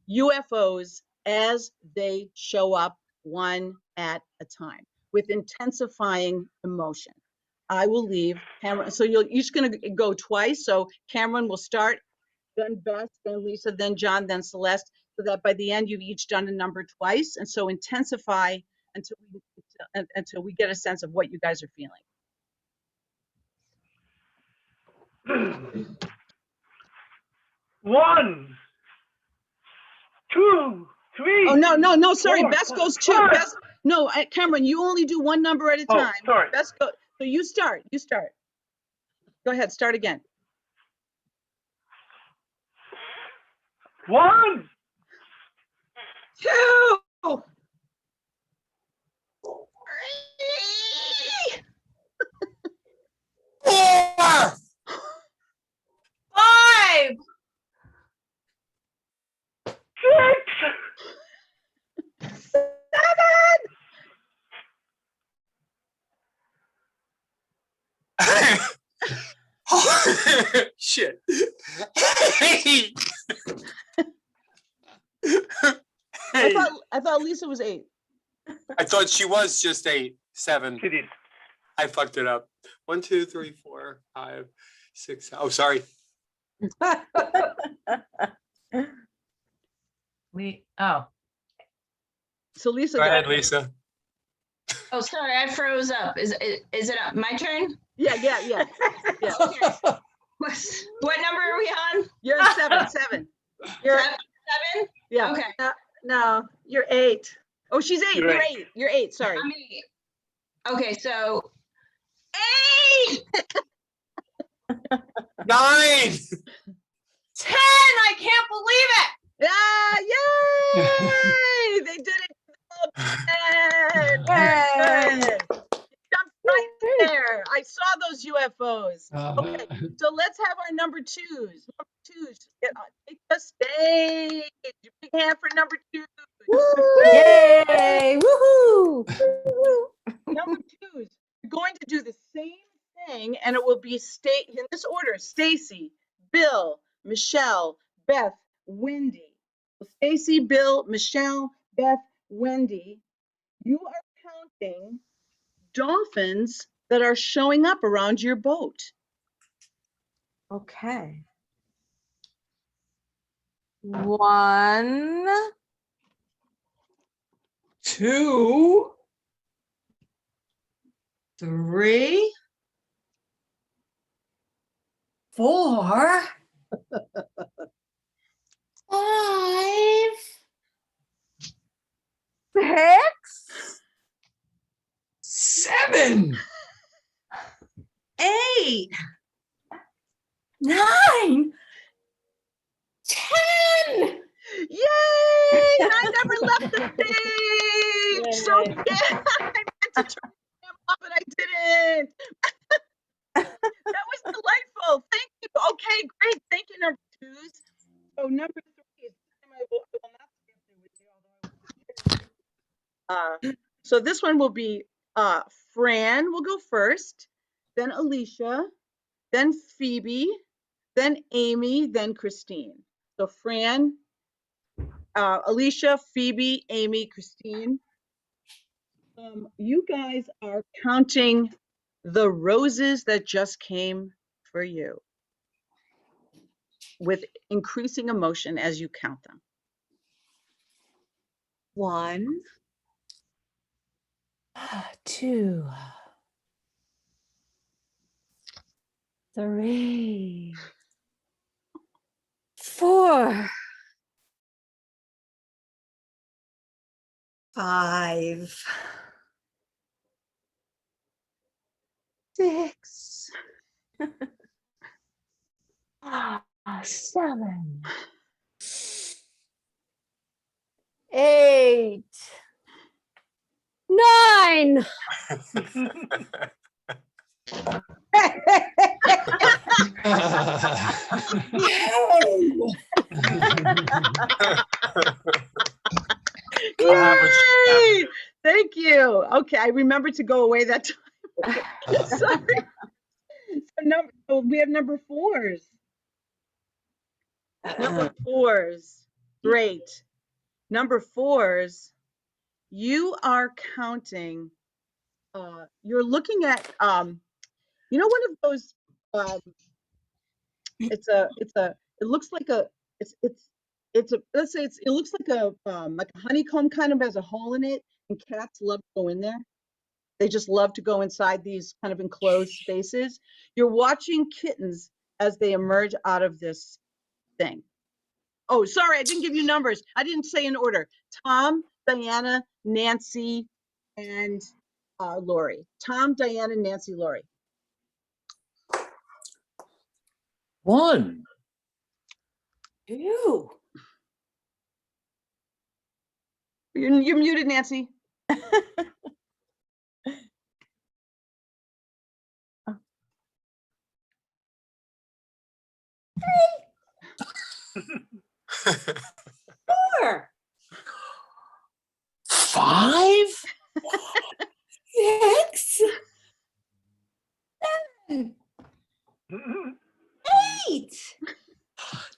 Speaker 1: UFOs as they show up one at a time with intensifying emotion. I will leave Cameron. So you're each going to go twice. So Cameron will start, then Beth, then Lisa, then John, then Celeste. so that by the end you've each done a number twice, and so intensify until we get a sense of what you guys are feeling.
Speaker 6: One, two, three.
Speaker 1: Oh, no, sorry.
Speaker 6: 4,
Speaker 1: Best goes two.
Speaker 6: 5.
Speaker 1: Best, no, Cameron, you only do one number at a
Speaker 6: Oh,
Speaker 1: time.
Speaker 6: sorry.
Speaker 1: Best go. So you start. Go ahead. Start again.
Speaker 6: 1,
Speaker 1: 2,
Speaker 10: 4,
Speaker 13: 5,
Speaker 6: 6,
Speaker 1: 7.
Speaker 10: Shit.
Speaker 1: I thought Lisa was 8.
Speaker 10: I thought she was just 8, 7.
Speaker 6: She did.
Speaker 10: I fucked it up. 1, 2, 3, 4, 5, 6. Oh, sorry.
Speaker 1: So Lisa,
Speaker 10: Go ahead, Lisa.
Speaker 5: Oh, sorry, I froze up. Is it my turn?
Speaker 1: Yeah.
Speaker 5: Okay. What number are we on?
Speaker 1: You're at 7.
Speaker 5: You're 7?
Speaker 1: Yeah.
Speaker 5: Okay.
Speaker 11: No, you're 8.
Speaker 1: Oh, she's 8.
Speaker 6: You're
Speaker 1: You're
Speaker 6: eight.
Speaker 1: 8. You're 8. Sorry.
Speaker 5: I'm 8. Okay, so 8,
Speaker 10: 9.
Speaker 13: 10. I can't believe it.
Speaker 1: Yeah, yay! They did it. Good. Jumped right there. I saw those UFOs. Okay, so let's have our number twos. Take the stage. Big hand for number 2.
Speaker 12: Yay! Woohoo!
Speaker 1: Number 2s. We're going to do the same thing, and it will be in this order: Stacy, Bill, Michelle, Beth, Wendy. Stacy, Bill, Michelle, Beth, Wendy. You are counting dolphins that are showing up around your boat.
Speaker 7: Okay. 1,
Speaker 2: 2,
Speaker 13: 3, 4, 5,
Speaker 7: 6,
Speaker 2: 7.
Speaker 13: 8, 9, 10.
Speaker 1: Yay! I never left the stage. So yeah, I meant to turn him off, but I didn't. That was delightful. Thank you. Okay, great. Thank you, number 2s. So number 3 is I will not skip through with you, although so this one will be Fran will go first, then Alicia, then Phoebe, then Amy, then Christine. So Fran, Alicia, Phoebe, Amy, Christine. You guys are counting the roses that just came for you with increasing emotion as you count them.
Speaker 7: 1,
Speaker 12: 2, 3, 4,
Speaker 4: 5,
Speaker 7: 6,
Speaker 12: 7, 8, 9.
Speaker 1: Yay! Thank you. Okay, I remembered to go away that time. Sorry. So we have number 4s. Number 4s. Great. Number 4s, you are counting. You're looking at you know, one of those it looks like it's let's say it looks like a honeycomb, kind of has a hole in it, and cats love to go in there. They just love to go inside these kind of enclosed spaces. You're watching kittens as they emerge out of this thing. Oh, sorry, I didn't give you numbers. I didn't say in order. Tom, Diana, Nancy, and Lori. Tom, Diana, Nancy, Lori.
Speaker 6: 1.
Speaker 13: Ew.
Speaker 1: You're muted, Nancy.
Speaker 13: Four.
Speaker 6: 5.
Speaker 13: 6. 7. 8.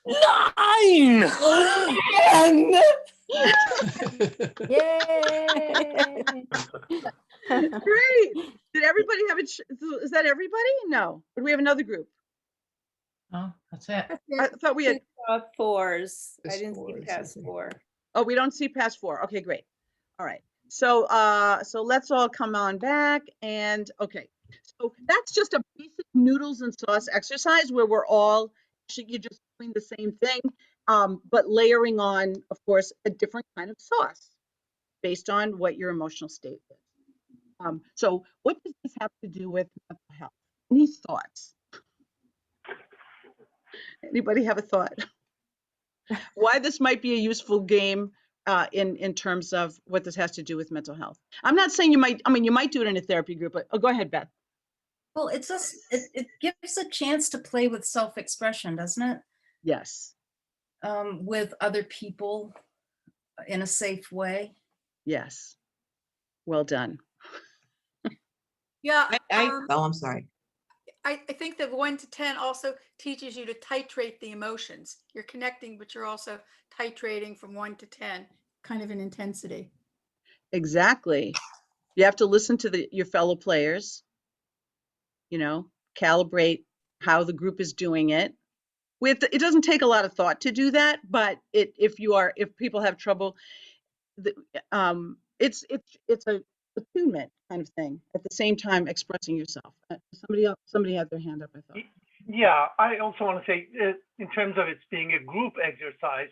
Speaker 6: 9.
Speaker 13: 10.
Speaker 12: Yay.
Speaker 1: Great. Did everybody have it? Is that everybody? No. Or do we have another group?
Speaker 3: Oh, that's it.
Speaker 1: I thought we had.
Speaker 13: Fours. I
Speaker 2: Just
Speaker 13: didn't see
Speaker 2: fours,
Speaker 13: past
Speaker 2: I think.
Speaker 13: 4.
Speaker 1: Oh, we don't see past 4. Okay, great. All right. So so let's all come on back, and okay. So that's just a basic noodles and sauce exercise where we're all you're just doing the same thing, but layering on, of course, a different kind of sauce based on what your emotional state is. So what does this have to do with mental health? Any thoughts? Anybody have a thought? Why this might be a useful game in terms of what this has to do with mental health? I'm not saying you might, I mean, you might do it in a therapy group, but go ahead, Beth.
Speaker 9: Well, it's just, it gives a chance to play with self-expression, doesn't it?
Speaker 1: Yes.
Speaker 9: With other people in a safe way.
Speaker 1: Yes. Well done.
Speaker 11: Yeah.
Speaker 8: Oh, I'm sorry.
Speaker 11: I think that 1 to 10 also teaches you to titrate the emotions. You're connecting, but you're also titrating from 1 to 10, kind of an intensity.
Speaker 1: Exactly. You have to listen to your fellow players, you know, calibrate how the group is doing it. It doesn't take a lot of thought to do that, but if people have trouble, it's a attunement kind of thing. At the same time, expressing yourself. Somebody had their hand up, I thought.
Speaker 6: Yeah, I also want to say, in terms of it being a group exercise,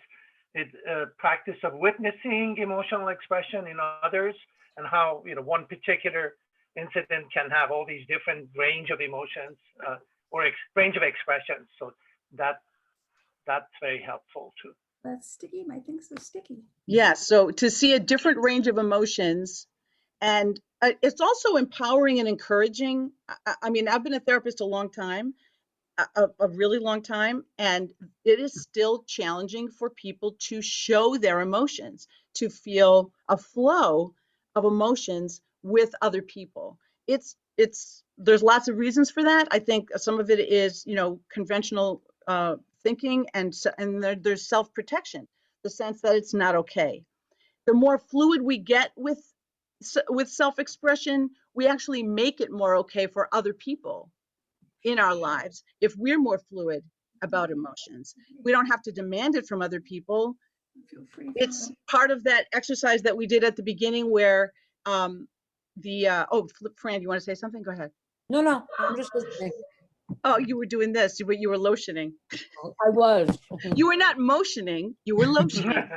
Speaker 6: it's a practice of witnessing emotional expression in others, and how, you know, one particular incident can have all these different range of emotions or range of expressions. So that's very helpful too.
Speaker 11: That's sticky. My thing's so sticky.
Speaker 1: Yeah, so to see a different range of emotions, and it's also empowering and encouraging. I mean, I've been a therapist a long time, a really long time, and it is still challenging for people to show their emotions, to feel a flow of emotions with other people. There's lots of reasons for that. I think some of it is, you know, conventional thinking, and there's self-protection, the sense that it's not okay. The more fluid we get with self-expression, we actually make it more okay for other people in our lives. If we're more fluid about emotions, we don't have to demand it from other people. It's part of that exercise that we did at the beginning where Fran, you want to say something? Go ahead.
Speaker 8: No, I'm just listening.
Speaker 1: Oh, you were doing this, you were lotioning.
Speaker 8: I was.
Speaker 1: You were not motioning, you were lotioning.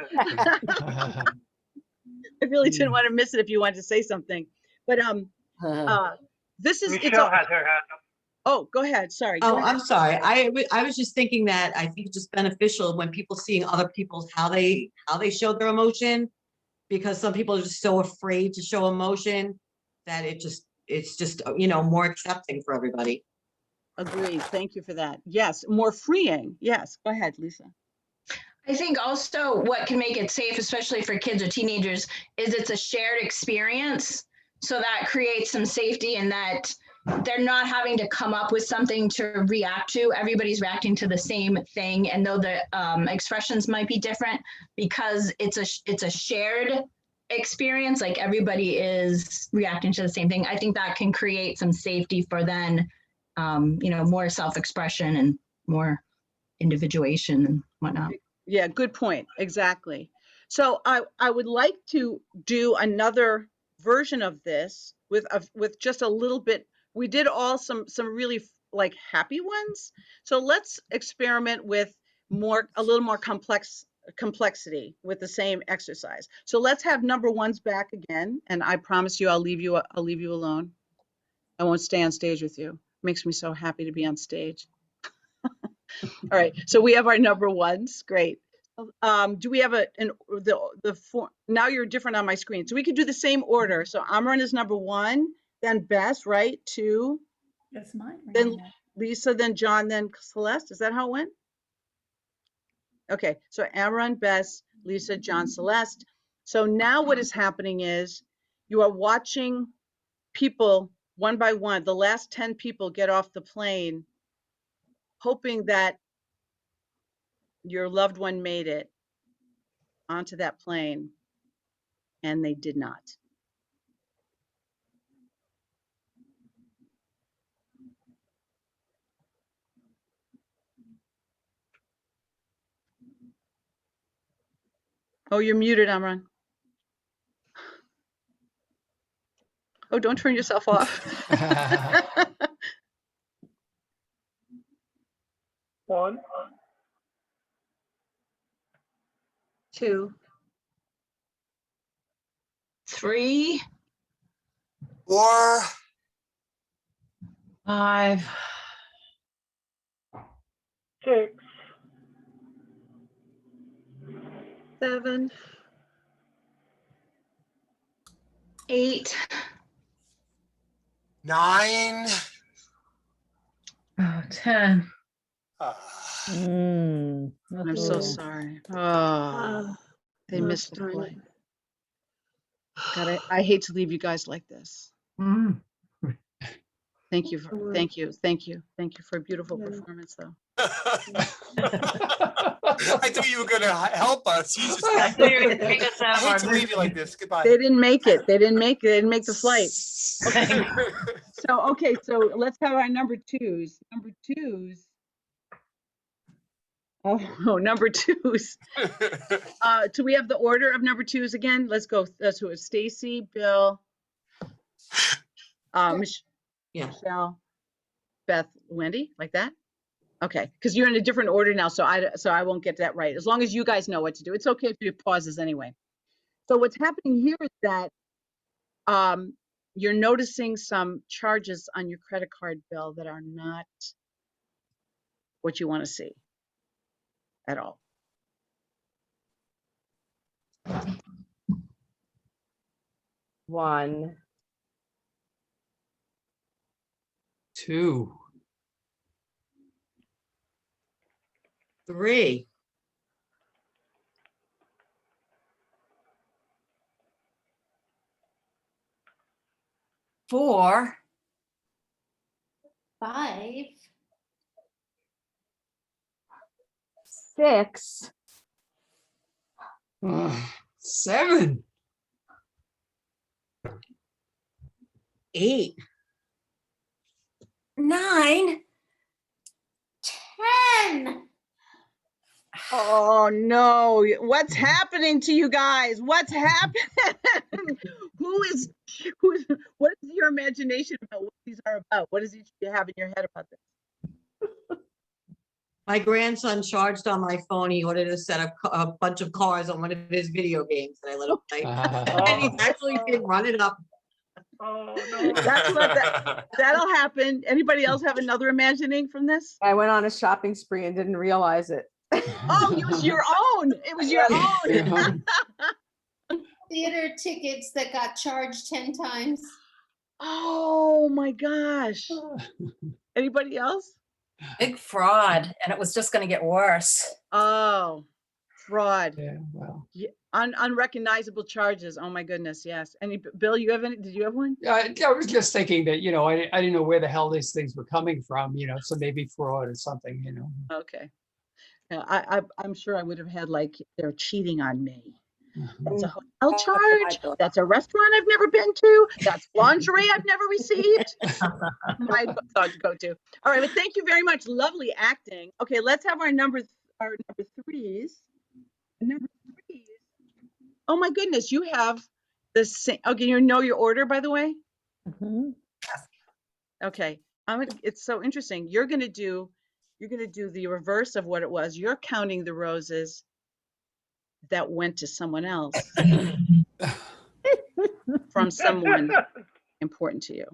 Speaker 1: I really didn't want to miss it if you wanted to say something. But this is
Speaker 6: Michelle has her hand up.
Speaker 1: Oh, go ahead. Sorry.
Speaker 8: Oh, I'm sorry. I was just thinking that I think it's just beneficial when people seeing other people's how they show their emotion, because some people are just so afraid to show emotion that it's just, you know, more accepting for everybody.
Speaker 1: Agreed. Thank you for that. Yes, more freeing. Yes, go ahead, Lisa.
Speaker 5: I think also what can make it safe, especially for kids or teenagers, is it's a shared experience. So that creates some safety in that they're not having to come up with something to react to. Everybody's reacting to the same thing. And though the expressions might be different, because it's a shared experience, like everybody is reacting to the same thing, I think that can create some safety for then, you know, more self-expression and more individuation and whatnot.
Speaker 1: Yeah, good point. Exactly. So I would like to do another version of this with just a little bit. We did all some really like happy ones. So let's experiment with a little more complexity with the same exercise. So let's have number ones back again, and I promise you I'll leave you alone. I won't stay on stage with you. Makes me so happy to be on stage. All right, so we have our number ones. Great. Do we have now you're different on my screen. So we could do the same order. So Amran is number one, then Bess, right? Two,
Speaker 11: That's mine. right
Speaker 1: then
Speaker 11: now.
Speaker 1: Lisa, then John, then Celeste. Is that how it went? Okay, so Amran, Bess, Lisa, John, Celeste. So now what is happening is you are watching people one by one, the last 10 people get off the plane, hoping that your loved one made it onto that plane, and they did not. Oh, you're muted, Amran. Oh, don't turn yourself off.
Speaker 6: 1,
Speaker 5: 2, 3,
Speaker 10: 4,
Speaker 3: 5,
Speaker 6: 6,
Speaker 5: 7, 8,
Speaker 10: 9.
Speaker 3: 10.
Speaker 1: I'm so sorry. Oh, they missed the flight. God, I hate to leave you guys like this.
Speaker 3: Mm.
Speaker 1: Thank you for a beautiful performance, though.
Speaker 10: I thought you were going to help us. You just,
Speaker 3: I thought you were gonna take us
Speaker 10: I
Speaker 3: out of
Speaker 10: hate
Speaker 3: our
Speaker 10: to leave you like this. Goodbye.
Speaker 1: They didn't make it. They didn't make the flight. Okay, so let's have our number twos. Number twos. Oh, number twos. Do we have the order of number twos again? Let's go. That's who is Stacy, Bill,
Speaker 8: Yeah.
Speaker 1: Michelle, Beth, Wendy, like that. Okay, because you're in a different order now, so I won't get that right. As long as you guys know what to do, it's okay if you have pauses anyway. So what's happening here is that you're noticing some charges on your credit card bill that are not what you want to see at all.
Speaker 7: One,
Speaker 2: 2,
Speaker 8: 3,
Speaker 9: 4,
Speaker 12: 5,
Speaker 7: 6,
Speaker 2: 7,
Speaker 8: 8,
Speaker 9: 9, 10.
Speaker 1: Oh no, what's happening to you guys? What's happening? What is your imagination about what these are about? What does each of you have in your head about this?
Speaker 8: My grandson charged on my phone. He ordered a bunch of cars on one of his video games that I let him play. And he's actually been running up.
Speaker 6: oh no.
Speaker 1: That'll happen. Anybody else have another imagining from this?
Speaker 7: I went on a shopping spree and didn't realize it.
Speaker 1: Oh, it was your own. It was your own.
Speaker 12: theater tickets that got charged 10 times.
Speaker 1: Oh my gosh. Anybody else?
Speaker 9: Big fraud, and it was just going to get worse.
Speaker 1: Oh, fraud.
Speaker 2: Yeah, well.
Speaker 1: Yeah, unrecognizable charges. Oh my goodness, yes. Bill, you have any? Did you have one?
Speaker 2: I was just thinking that, I didn't know where the hell these things were coming from, so maybe fraud or something,
Speaker 1: Okay. Yeah, I'm sure I would have had like they're cheating on me. That's a hotel charge. That's a restaurant I've never been to. That's lingerie I've never received. My go-to. All right, but thank you very much. Lovely acting. Okay, let's have our number threes. Number 3 is, oh my goodness, you have the same. Okay, you know your order, by the way?
Speaker 12: Mhm.
Speaker 1: Okay. It's so interesting. You're gonna do the reverse of what it was. You're counting the roses that went to someone else from someone important to you.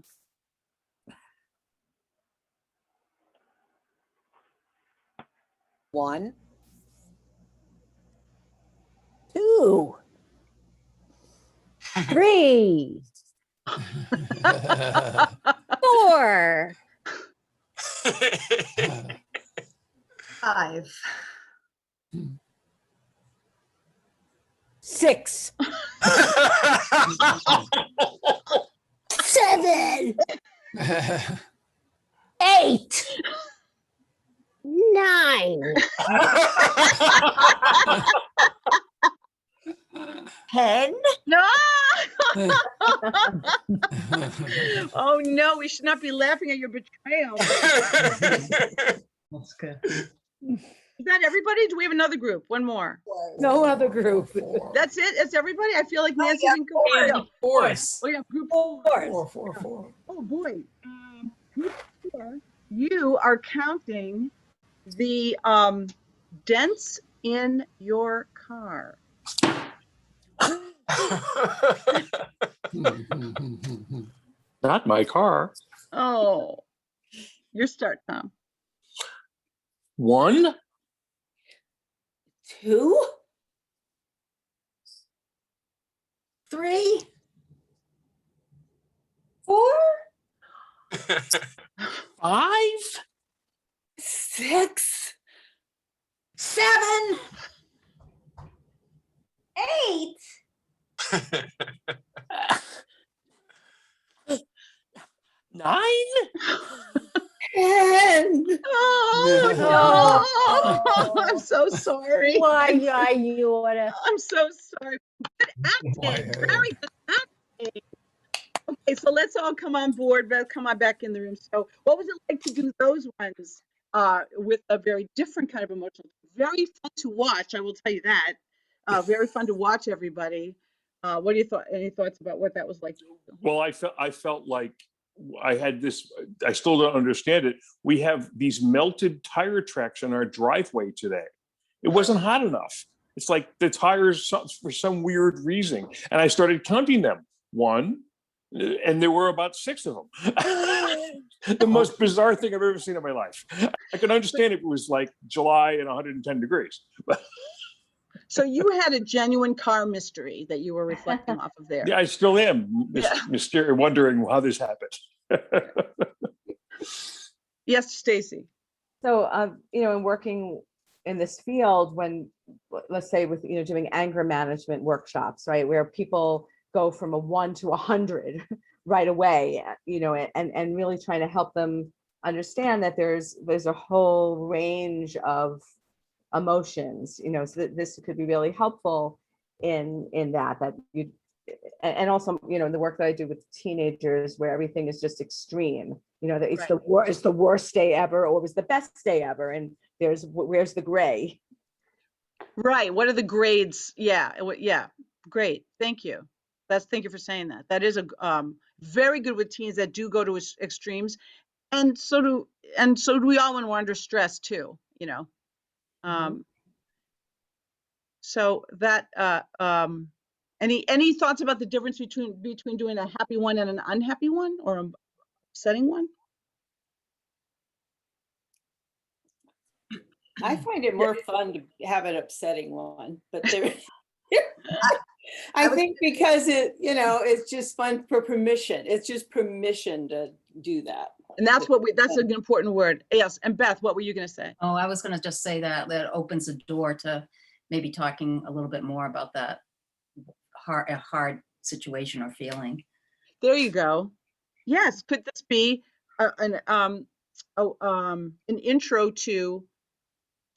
Speaker 15: One.
Speaker 12: 2. 3. 4.
Speaker 4: 5.
Speaker 12: 6. 7. 8. 9. 10.
Speaker 1: No! Oh no, we should not be laughing at your betrayal.
Speaker 3: That's good.
Speaker 1: Is that everybody? Do we have another group? One more.
Speaker 12: No other group.
Speaker 1: That's it? That's everybody? I feel like Nancy didn't go.
Speaker 2: And fourth.
Speaker 1: Oh yeah, group
Speaker 2: 4.
Speaker 1: Oh boy. Group 4, you are counting the dents in your car.
Speaker 16: Not my car.
Speaker 1: Oh, your start, Tom.
Speaker 16: 1.
Speaker 15: 2. 3. 4.
Speaker 16: 5.
Speaker 15: 6. 7. 8.
Speaker 16: 9.
Speaker 15: 10.
Speaker 1: Oh no! I'm so sorry.
Speaker 12: Why you oughta?
Speaker 1: I'm so sorry. Good acting. Very good acting. Okay, so let's all come on board. Let's come on back in the room. So, what was it like to do those ones with a very different kind of emotion? Very fun to watch. I will tell you that. Very fun to watch everybody. What do you thought? Any thoughts about what that was like?
Speaker 16: Well, I felt like I had this. I still don't understand it. We have these melted tire tracks in our driveway today. It wasn't hot enough. It's like the tires, for some weird reason, and I started counting them. 1, and there were about 6 of them. The most bizarre thing I've ever seen in my life. I could understand if it was like July and 110 degrees.
Speaker 1: So you had a genuine car mystery that you were reflecting off of there.
Speaker 16: Yeah, I still am wondering how this happened.
Speaker 1: Yes, Stacy.
Speaker 7: So, in working in this field, when, let's say with, doing anger management workshops, right, where people go from a 1 to 100 right away, and really trying to help them understand that there's a whole range of emotions, so that this could be really helpful in that you, and also, in the work that I do with teenagers where everything is just extreme, that it's it's the worst day ever, or it was the best day ever, and where's the gray?
Speaker 1: Right. What are the grades? Yeah. Yeah. Great. Thank you. Thank you for saying that. That is a very good with teens that do go to extremes, and so do we all when we're under stress too. So that any thoughts about the difference between doing a happy one and an unhappy one, or an upsetting one?
Speaker 13: I find it more fun to have an upsetting one, but there. I think because it's just fun for permission. It's just permission to do that.
Speaker 1: And that's an important word. Yes. And Beth, what were you going to say?
Speaker 9: Oh, I was going to just say that opens the door to maybe talking a little bit more about that hard situation or feeling.
Speaker 1: There you go. Yes. Could this be an intro to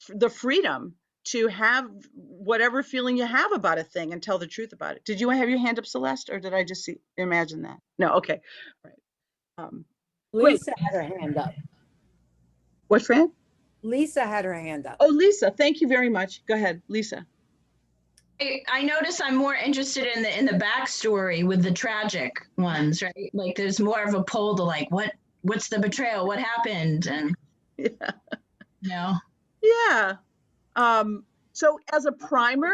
Speaker 1: the freedom to have whatever feeling you have about a thing and tell the truth about it? Did you have your hand up, Celeste, or did I just imagine that? No. Okay. All right.
Speaker 12: Lisa had her hand up.
Speaker 1: What, Fran?
Speaker 12: Lisa had her hand up.
Speaker 1: Oh, Lisa, thank you very much. Go ahead, Lisa.
Speaker 5: I notice I'm more interested in the backstory with the tragic ones, right? Like there's more of a pull to like what's the betrayal, what happened, and
Speaker 1: Yeah.
Speaker 5: you know.
Speaker 1: Yeah. So as a primer,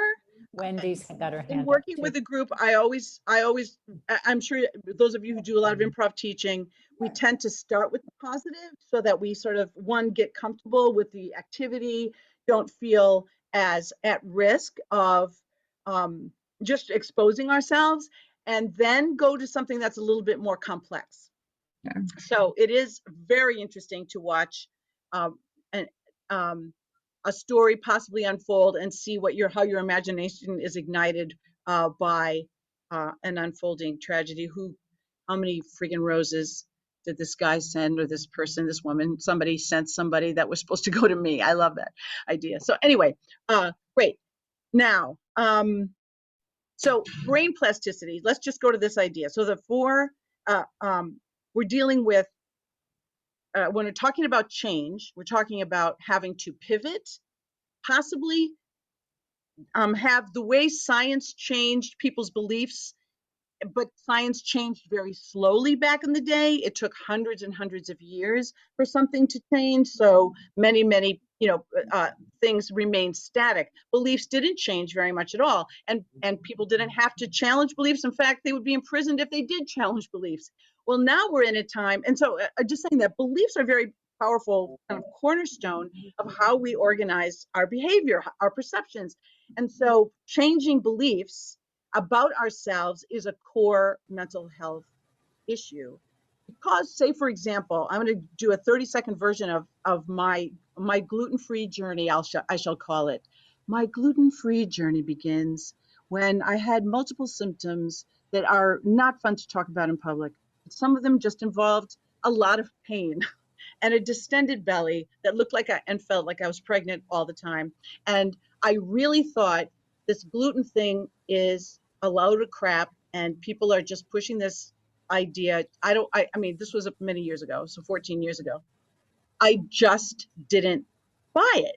Speaker 12: Wendy's got her
Speaker 1: in
Speaker 12: hand up
Speaker 1: working
Speaker 12: too.
Speaker 1: with a group, I'm sure those of you who do a lot of improv teaching, we tend to start with the positive so that we sort of, one, get comfortable with the activity, don't feel as at risk of just exposing ourselves, and then go to something that's a little bit more complex.
Speaker 5: Yeah.
Speaker 1: So it is very interesting to watch an, a story possibly unfold and see what how your imagination is ignited by an unfolding tragedy. How many freaking roses did this guy send, or this person, this woman, somebody sent somebody that was supposed to go to me? I love that idea. So anyway, great. Now, so brain plasticity, let's just go to this idea. So the four, we're dealing with, when we're talking about change, we're talking about having to pivot, possibly have the way science changed people's beliefs, but science changed very slowly back in the day. It took hundreds and hundreds of years for something to change. So many, things remained static. Beliefs didn't change very much at all. And people didn't have to challenge beliefs. In fact, they would be imprisoned if they did challenge beliefs. Well, now we're in a time, and so just saying that beliefs are very powerful kind of cornerstone of how we organize our behavior, our perceptions. And so changing beliefs about ourselves is a core mental health issue. Because, say, for example, I'm going to do a 30-second version of my gluten-free journey, I shall call it. My gluten-free journey begins when I had multiple symptoms that are not fun to talk about in public. Some of them just involved a lot of pain and a distended belly that looked like and felt like I was pregnant all the time. And I really thought this gluten thing is a load of crap, and people are just pushing this idea. I mean, this was many years ago, so 14 years ago. I just didn't buy it.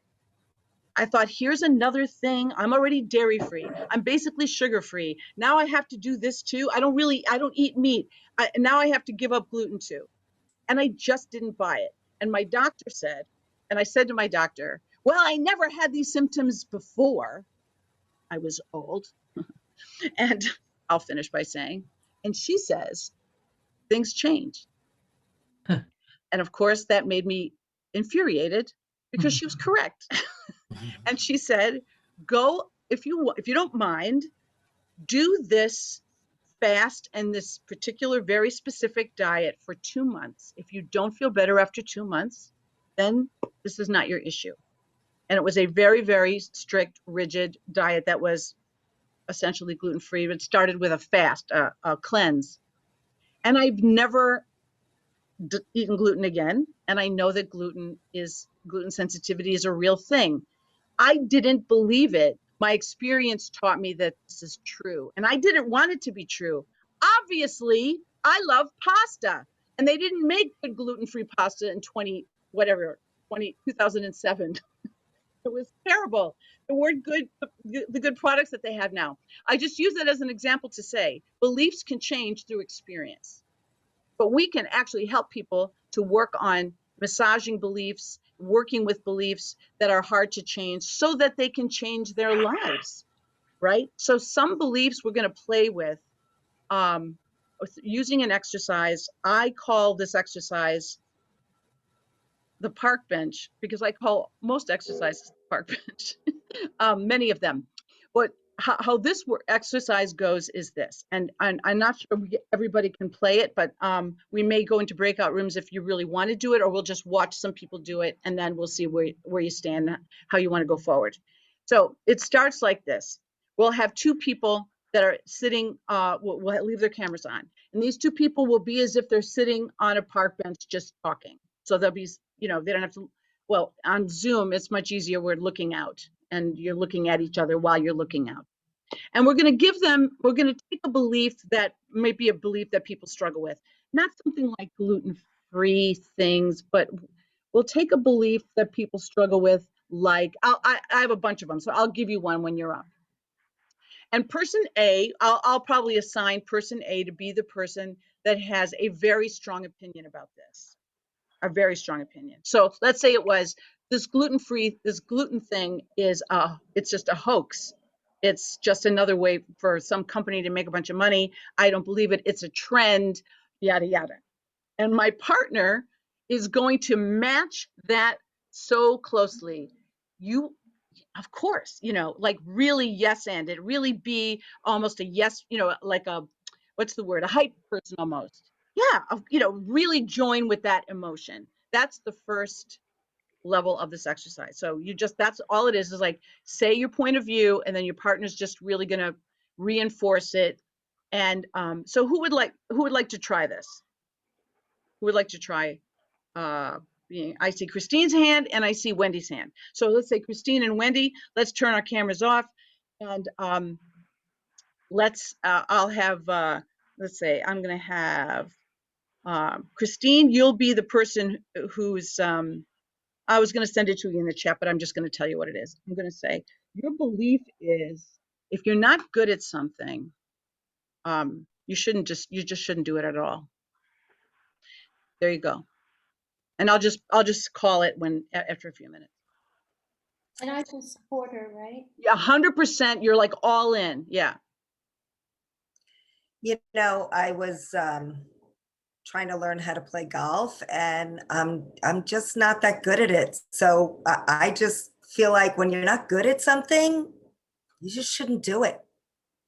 Speaker 1: I thought, here's another thing. I'm already dairy free. I'm basically sugar free. Now I have to do this too. I don't eat meat. Now I have to give up gluten too. And I just didn't buy it. And my doctor said, and I said to my doctor, well, I never had these symptoms before. I was old. And I'll finish by saying, and she says, things change. And of course, that made me infuriated because she was correct. And she said, go, if you don't mind, do this fast and this particular very specific diet for 2 months. If you don't feel better after 2 months, then this is not your issue. And it was a very, very strict, rigid diet that was essentially gluten-free. It started with a fast, a cleanse. And I've never eaten gluten again. And I know that gluten sensitivity is a real thing. I didn't believe it. My experience taught me that this is true. And I didn't want it to be true. Obviously, I love pasta. And they didn't make good gluten-free pasta in 2007. It was terrible. The word good, the good products that they have now. I just use that as an example to say beliefs can change through experience. But we can actually help people to work on massaging beliefs, working with beliefs that are hard to change so that they can change their lives, right? So some beliefs we're going to play with using an exercise. I call this exercise the park bench because I call most exercises the park bench, many of them. But how this exercise goes is this, and I'm not sure everybody can play it, but we may go into breakout rooms if you really want to do it, or we'll just watch some people do it, and then we'll see where you stand, how you want to go forward. So it starts like this. We'll have two people that are sitting, we'll leave their cameras on, and these two people will be as if they're sitting on a park bench just talking. So they'll be, they don't have to, well, on Zoom, it's much easier. We're looking out and you're looking at each other while you're looking out. And we're going to take a belief that might be a belief that people struggle with, not something like gluten-free things, but we'll take a belief that people struggle with, like, I have a bunch of them, so I'll give you one when you're up. And person A, I'll probably assign person A to be the person that has a very strong opinion about this, a very strong opinion. So let's say it was this gluten thing is it's just a hoax. It's just another way for some company to make a bunch of money. I don't believe it. It's a trend, yada, yada. And my partner is going to match that so closely. You, of course, you know, like really yes and it really be almost a yes, you know, like a, what's the word, a hype person almost. Yeah, you know, really join with that emotion. That's the first level of this exercise. So you just, that's all it is like say your point of view, and then your partner's just really going to reinforce it. And so who would like to try this? Who would like to try I see Christine's hand and I see Wendy's hand. So let's say Christine and Wendy, let's turn our cameras off, and I'll have, let's say I'm going to have Christine, you'll be the person who's, I was going to send it to you in the chat, but I'm just going to tell you what it is. I'm going to say, your belief is if you're not good at something, you just shouldn't do it at all. There you go. And I'll just call it after a few minutes.
Speaker 15: And I can support her, right?
Speaker 1: Yeah, 100%. You're like all in. Yeah.
Speaker 4: You know, I was trying to learn how to play golf, and I'm just not that good at it. So I just feel like when you're not good at something, you just shouldn't do it.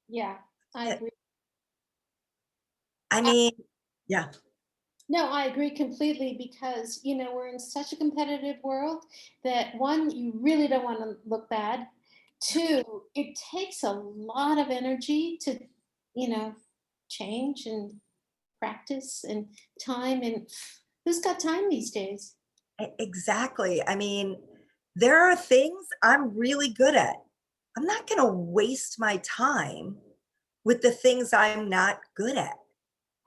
Speaker 15: Yeah, I agree.
Speaker 4: I mean, yeah.
Speaker 15: No, I agree completely because, you know, we're in such a competitive world that one, you really don't want to look bad. Two, it takes a lot of energy to, you know, change and practice and time. And who's got time these days?
Speaker 4: Exactly. I mean, there are things I'm really good at. I'm not going to waste my time with the things I'm not good at.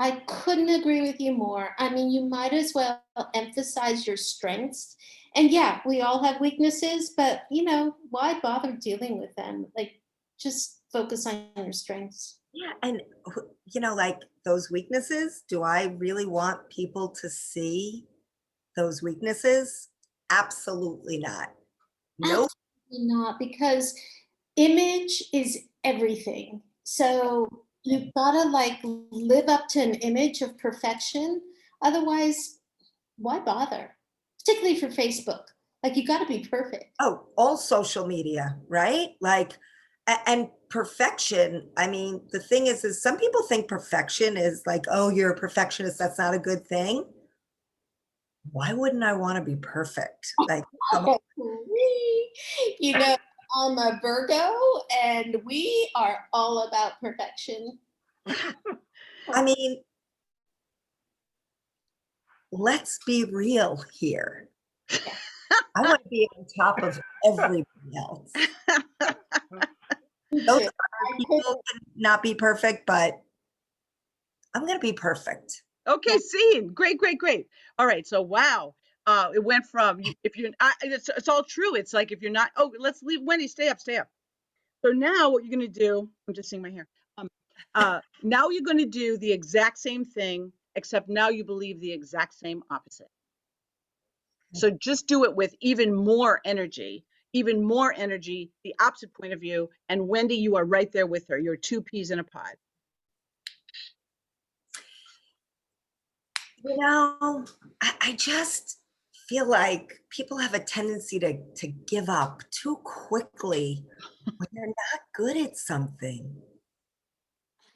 Speaker 15: I couldn't agree with you more. I mean, you might as well emphasize your strengths. And yeah, we all have weaknesses, but you know, why bother dealing with them? Like, just focus on your strengths.
Speaker 4: Yeah. And, you know, like those weaknesses, do I really want people to see those weaknesses? Absolutely not. Nope.
Speaker 15: Absolutely not, because image is everything. So you've got to like live up to an image of perfection. Otherwise, why bother? Particularly for Facebook. Like, you got to be perfect.
Speaker 4: Oh, all social media, right? Like, and perfection. I mean, the thing is some people think perfection is like, oh, you're a perfectionist. That's not a good thing. Why wouldn't I want to be perfect? Like,
Speaker 15: you know, I'm a Virgo and we are all about perfection.
Speaker 4: I mean, let's be real here. I want to be on top of everybody else. Those other people can not be perfect, but I'm going to be perfect.
Speaker 1: Okay, scene. Great. All right. So, wow. It went from if you're, it's all true. It's like if you're not, oh, let's leave Wendy, stay up. So now what you're going to do, I'm just seeing my hair. Now you're going to do the exact same thing, except now you believe the exact same opposite. So just do it with even more energy, the opposite point of view. And Wendy, you are right there with her. You're two peas in a pod.
Speaker 4: You know, I just feel like people have a tendency to give up too quickly when they're not good at something.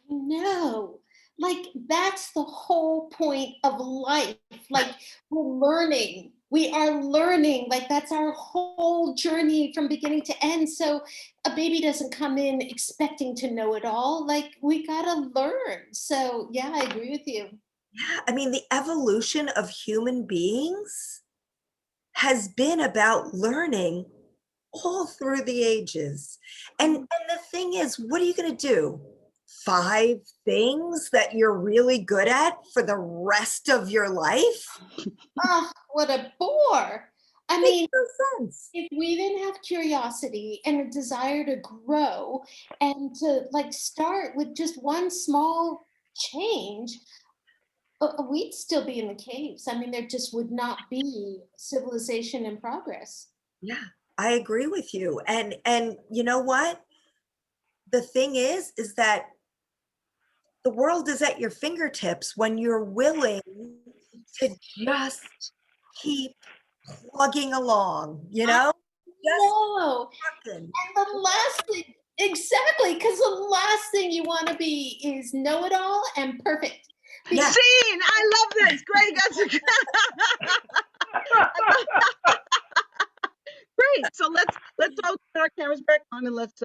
Speaker 15: No, like that's the whole point of life. Like, we're learning. We are learning. Like, that's our whole journey from beginning to end. So a baby doesn't come in expecting to know it all. Like, we gotta learn. So yeah, I agree with you.
Speaker 4: Yeah, I mean, the evolution of human beings has been about learning all through the ages. And the thing is, what are you going to do? 5 things that you're really good at for the rest of your life?
Speaker 15: Oh, what a bore. I
Speaker 8: Makes
Speaker 15: mean,
Speaker 8: no sense.
Speaker 15: if we didn't have curiosity and a desire to grow and to like start with just one small change, we'd still be in the caves. I mean, there just would not be civilization in progress.
Speaker 4: Yeah, I agree with you. And you know what? The thing is that the world is at your fingertips when you're willing to just keep plugging along, you know?
Speaker 15: No.
Speaker 4: Just
Speaker 15: And the last thing, exactly, because the last thing you want to be is know-it-all and perfect.
Speaker 4: Yeah.
Speaker 1: Scene! I love this. Great. Great. So let's all put our cameras back on and let's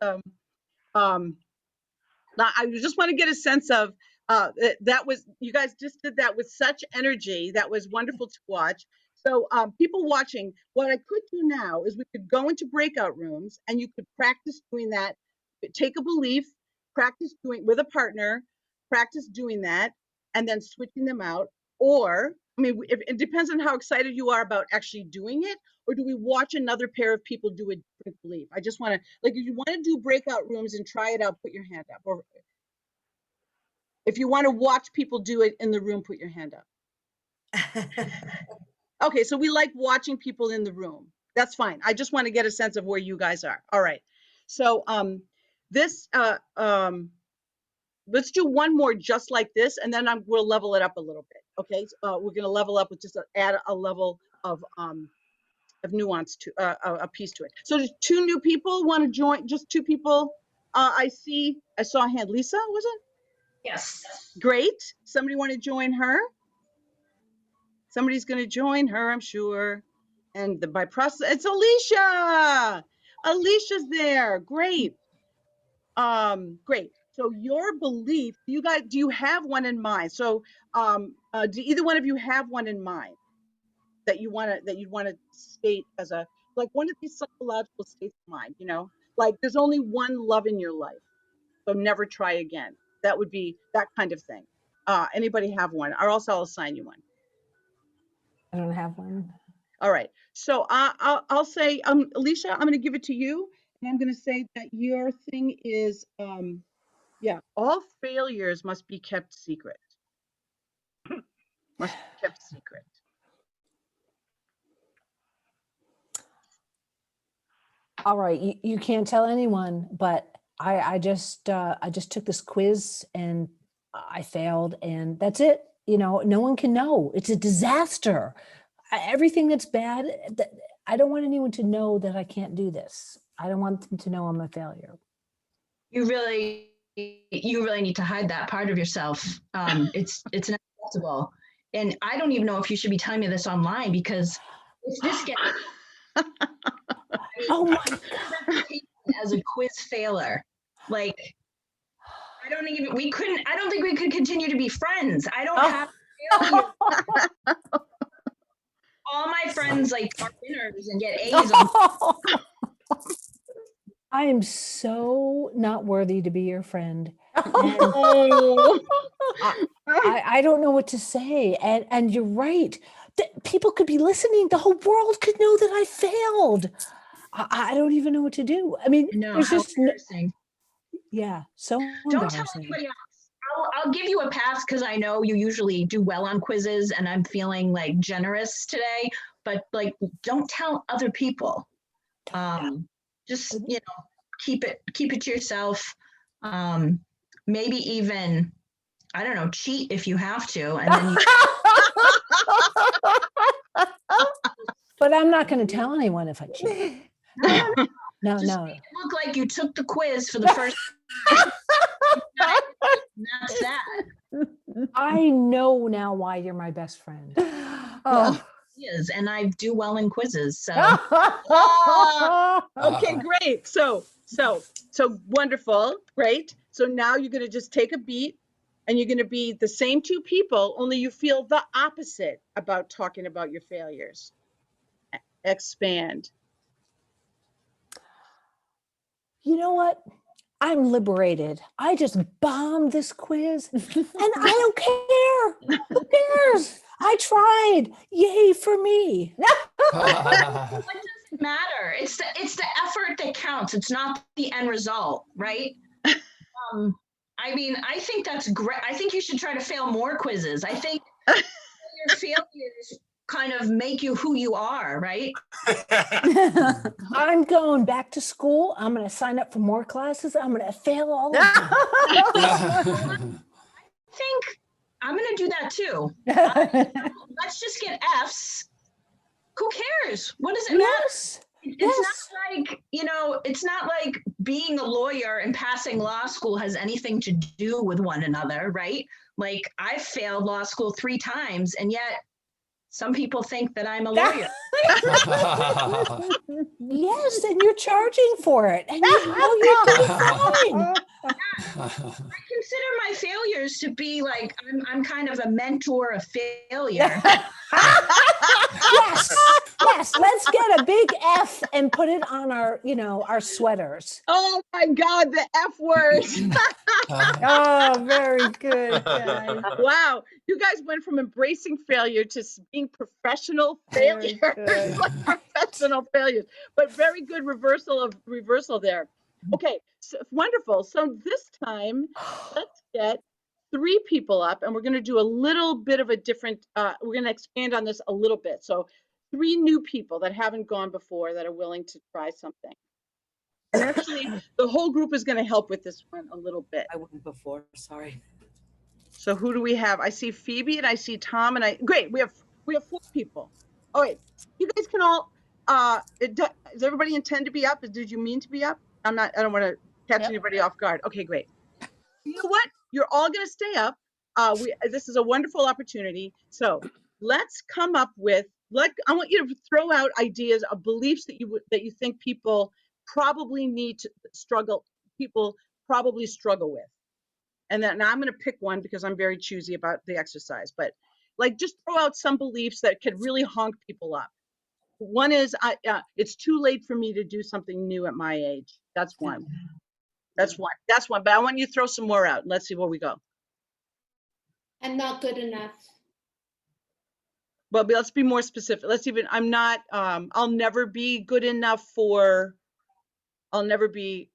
Speaker 1: now I just want to get a sense of that was, you guys just did that with such energy. That was wonderful to watch. So people watching, what I could do now is we could go into breakout rooms and you could practice doing that. Take a belief, practice doing with a partner, practice doing that, and then switching them out. Or, I mean, it depends on how excited you are about actually doing it, or do we watch another pair of people do a different belief? I just want to, like, if you want to do breakout rooms and try it out, put your hand up. Or if you want to watch people do it in the room, put your hand up. Okay, so we like watching people in the room. That's fine. I just want to get a sense of where you guys are. All right. So let's do one more just like this, and then we'll level it up a little bit. Okay, we're going to level up with just add a level of nuance to a piece to it. So there's two new people want to join. Just two people. I saw a hand. Lisa, was it?
Speaker 5: Yes.
Speaker 1: Great. Somebody want to join her? Somebody's going to join her, I'm sure. And by process, it's Alicia. Alicia's there. Great. Great. So your belief, you guys, do you have one in mind? So do either one of you have one in mind that you want to state as a, like one of these psychological states of mind, you know, like there's only one love in your life, so never try again. That would be that kind of thing. Anybody have one? Or else I'll assign you one.
Speaker 12: I don't have one.
Speaker 1: All right. So I'll say, Alicia, I'm going to give it to you. And I'm going to say that your thing is, yeah, all failures must be kept secret. Must be kept secret.
Speaker 12: All right, you can't tell anyone, but I just took this quiz and I failed, and that's it. You know, no one can know. It's a disaster. Everything that's bad, I don't want anyone to know that I can't do this. I don't want them to know I'm a failure.
Speaker 5: You really need to hide that part of yourself. It's not acceptable. And I don't even know if you should be telling me this online, because if this gets
Speaker 12: oh my God.
Speaker 5: As a quiz failure, like I don't think we could continue to be friends. I don't have failure. All my friends like are winners and get A's on.
Speaker 12: I am so not worthy to be your friend. I don't know what to say. And you're right. People could be listening. The whole world could know that I failed. I don't even know what to do. I mean, there's just yeah, so
Speaker 5: don't tell anybody else. I'll give you a pass because I know you usually do well on quizzes and I'm feeling like generous today, but like don't tell other people. Just, you know, keep it to yourself. Maybe even, I don't know, cheat if you have to. And then
Speaker 12: But I'm not going to tell anyone if I cheat. No.
Speaker 5: Make it look like you took the quiz for the first time. That's that.
Speaker 12: I know now why you're my best friend.
Speaker 5: Oh, is, and I do well in quizzes. So
Speaker 1: okay, great. So wonderful, great. So now you're going to just take a beat, and you're going to be the same two people, only you feel the opposite about talking about your failures. Expand.
Speaker 12: You know what? I'm liberated. I just bombed this quiz and I don't care. Who cares? I tried. Yay for me.
Speaker 5: What does it matter? It's the effort that counts. It's not the end result, right? I mean, I think that's great. I think you should try to fail more quizzes. I think your failures kind of make you who you are, right?
Speaker 17: I'm going back to school. I'm going to sign up for more classes. I'm going to fail all of them.
Speaker 5: I think I'm going to do that too. Let's just get Fs. Who cares? What does it matter? It's not like, you know, it's not like being a lawyer and passing law school has anything to do with one another, right? Like, I failed law school 3 times, and yet some people think that I'm a lawyer.
Speaker 17: Yes, and you're charging for it, and you know you're doing fine.
Speaker 5: I consider my failures to be like, I'm kind of a mentor of failure.
Speaker 17: Yes, yes, let's get a big F and put it on our, you know, our sweaters.
Speaker 1: Oh my God, the F word.
Speaker 17: Oh, very good, guys.
Speaker 1: Wow, you guys went from embracing failure to being professional failures. Like professional failures, but very good reversal there. Okay, so wonderful. So this time, let's get 3 people up, and we're going to do a little bit of a different, we're going to expand on this a little bit. So 3 new people that haven't gone before that are willing to try something. And actually, the whole group is going to help with this one a little bit.
Speaker 8: I wouldn't before, sorry.
Speaker 1: So who do we have? I see Phoebe and I see Tom and great, we have 4 people. Oh wait, you guys can all, does everybody intend to be up? Did you mean to be up? I don't want to catch anybody off guard. Okay, great. You know what? You're all going to stay up. This is a wonderful opportunity. So let's come up with, I want you to throw out ideas of beliefs that you think people probably struggle with. And then now I'm going to pick one because I'm very choosy about the exercise, but like just throw out some beliefs that could really honk people up. One is, it's too late for me to do something new at my age. That's one. That's one. But I want you to throw some more out. Let's see where we go.
Speaker 15: I'm not good enough.
Speaker 1: But let's be more specific. I'll never be good enough for, I'll never be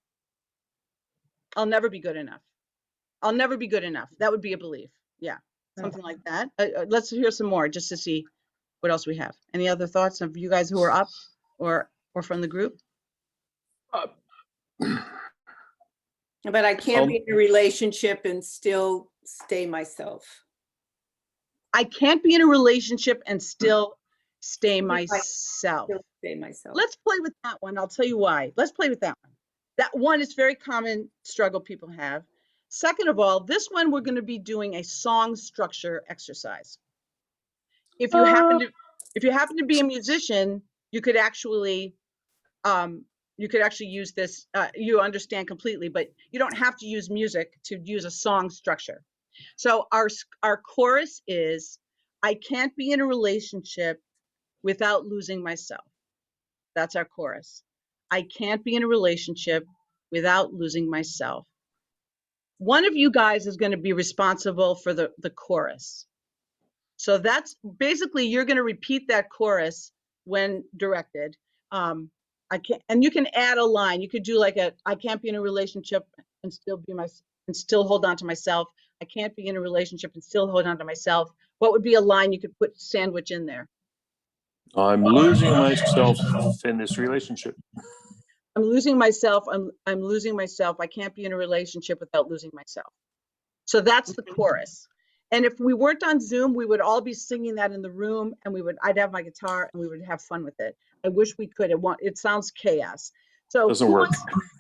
Speaker 1: good enough. I'll never be good enough. That would be a belief. Yeah, something like that. Let's hear some more just to see what else we have. Any other thoughts of you guys who are up or from the group?
Speaker 13: But I can't be in a relationship and still stay myself.
Speaker 1: I can't be in a relationship and still stay myself. Let's play with that one. I'll tell you why. Let's play with that one. That one is very common struggle people have. Second of all, this one we're going to be doing a song structure exercise. If you happen to be a musician, you could actually use this. You understand completely, but you don't have to use music to use a song structure. So our chorus is, I can't be in a relationship without losing myself. That's our chorus. I can't be in a relationship without losing myself. One of you guys is going to be responsible for the chorus. So that's basically, you're going to repeat that chorus when directed. And you can add a line. You could do like I can't be in a relationship and still hold on to myself. I can't be in a relationship and still hold on to myself. What would be a line you could put sandwich in there?
Speaker 16: I'm losing myself in this relationship.
Speaker 1: I'm losing myself. I'm losing myself. I can't be in a relationship without losing myself. So that's the chorus. And if we weren't on Zoom, we would all be singing that in the room, and I'd have my guitar and we would have fun with it. I wish we could. It sounds chaos. So
Speaker 16: doesn't work.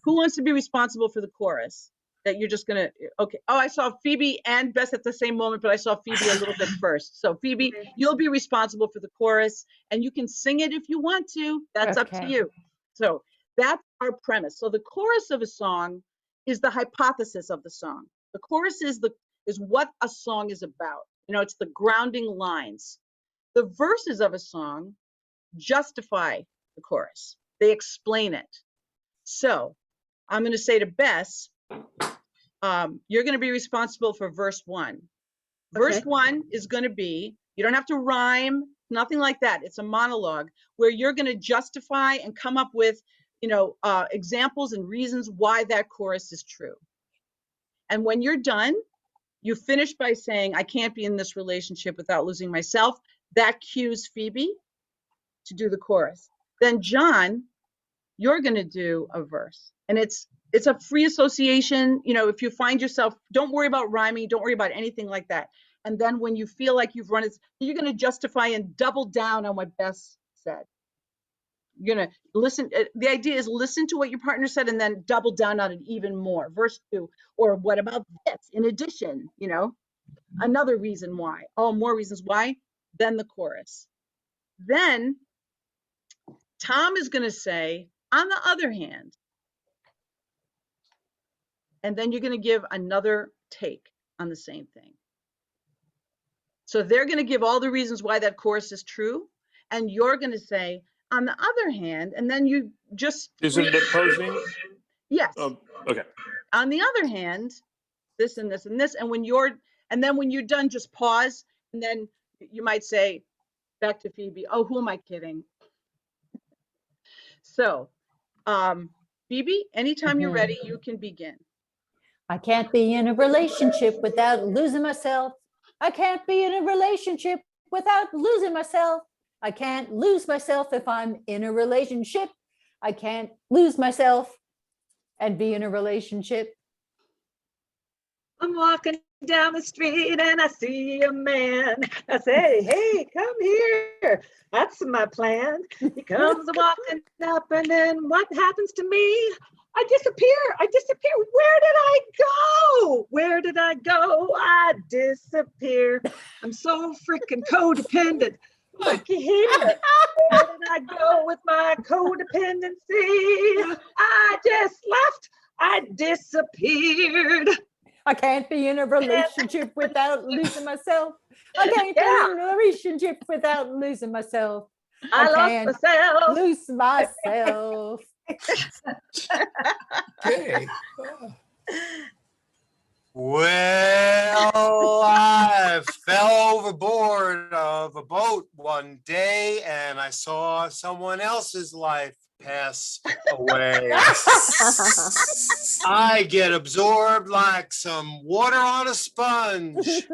Speaker 1: Who wants to be responsible for the chorus? That you're just gonna, okay. Oh, I saw Phoebe and Beth at the same moment, but I saw Phoebe a little bit first. So Phoebe, you'll be responsible for the chorus, and you can sing it if you want to. That's up to you. So that's our premise. So the chorus of a song is the hypothesis of the song. The chorus is what a song is about. You know, it's the grounding lines. The verses of a song justify the chorus. They explain it. So I'm going to say to Bess, you're going to be responsible for verse 1. Verse 1 is going to be, you don't have to rhyme, nothing like that. It's a monologue where you're going to justify and come up with, examples and reasons why that chorus is true. And when you're done, you finish by saying, I can't be in this relationship without losing myself. That cues Phoebe to do the chorus. Then John, you're going to do a verse. And it's a free association. If you find yourself, don't worry about rhyming, don't worry about anything like that. And then when you feel like you've run it, you're going to justify and double down on what Bess said. You're going to listen. The idea is listen to what your partner said and then double down on it even more. Verse 2, or what about this? In addition, another reason why. Oh, more reasons why. Then the chorus. Then Tom is going to say, on the other hand, and then you're going to give another take on the same thing. So they're going to give all the reasons why that chorus is true, and you're going to say, on the other hand, and then you just...
Speaker 16: Isn't it opposing?
Speaker 1: Yes.
Speaker 16: Okay.
Speaker 1: On the other hand, this and this and this, and then when you're done, just pause, and then you might say, back to Phoebe, oh, who am I kidding? So, Phoebe, anytime you're ready, you can begin.
Speaker 12: I can't be in a relationship without losing myself. I can't be in a relationship without losing myself. I can't lose myself if I'm in a relationship. I can't lose myself and be in a relationship.
Speaker 18: I'm walking down the street and I see a man. I say, hey, come here. That's my plan. He comes walking up, and then what happens to me? I disappear. Where did I go? Where did I go? I disappear. I'm so freaking codependent. Look here. Where did I go with my codependency? I just left. I disappeared.
Speaker 12: I can't be in a relationship without losing myself. I can't be in a relationship without losing myself.
Speaker 18: I lost myself.
Speaker 12: Lose myself.
Speaker 2: Okay.
Speaker 10: Well, I fell overboard of a boat one day and I saw someone else's life pass away. I get absorbed like some water on a sponge.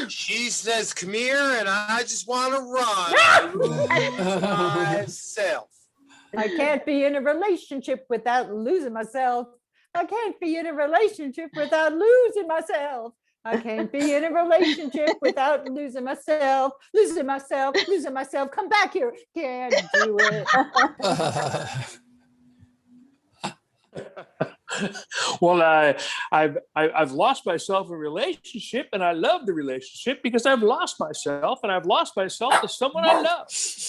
Speaker 10: She says, come here, and I just want to run myself.
Speaker 12: I can't be in a relationship without losing myself. I can't be in a relationship without losing myself. I can't be in a relationship without losing myself. Come back here. Can't do it.
Speaker 16: Well, I've lost myself in a relationship, and I love the relationship because I've lost myself, and I've lost myself to someone I love,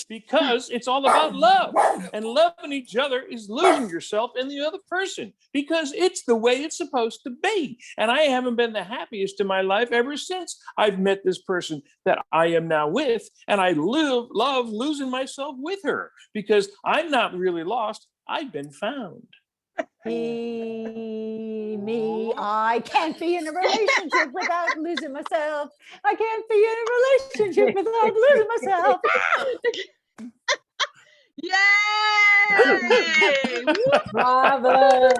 Speaker 16: because it's all about love, and loving each other is losing yourself in the other person, because it's the way it's supposed to be. And I haven't been the happiest in my life ever since I've met this person that I am now with, and I love losing myself with her, because I'm not really lost. I've been found.
Speaker 12: Me, I can't be in a relationship without losing myself. I can't be in a relationship without losing myself.
Speaker 1: Yay!
Speaker 13: Bravo,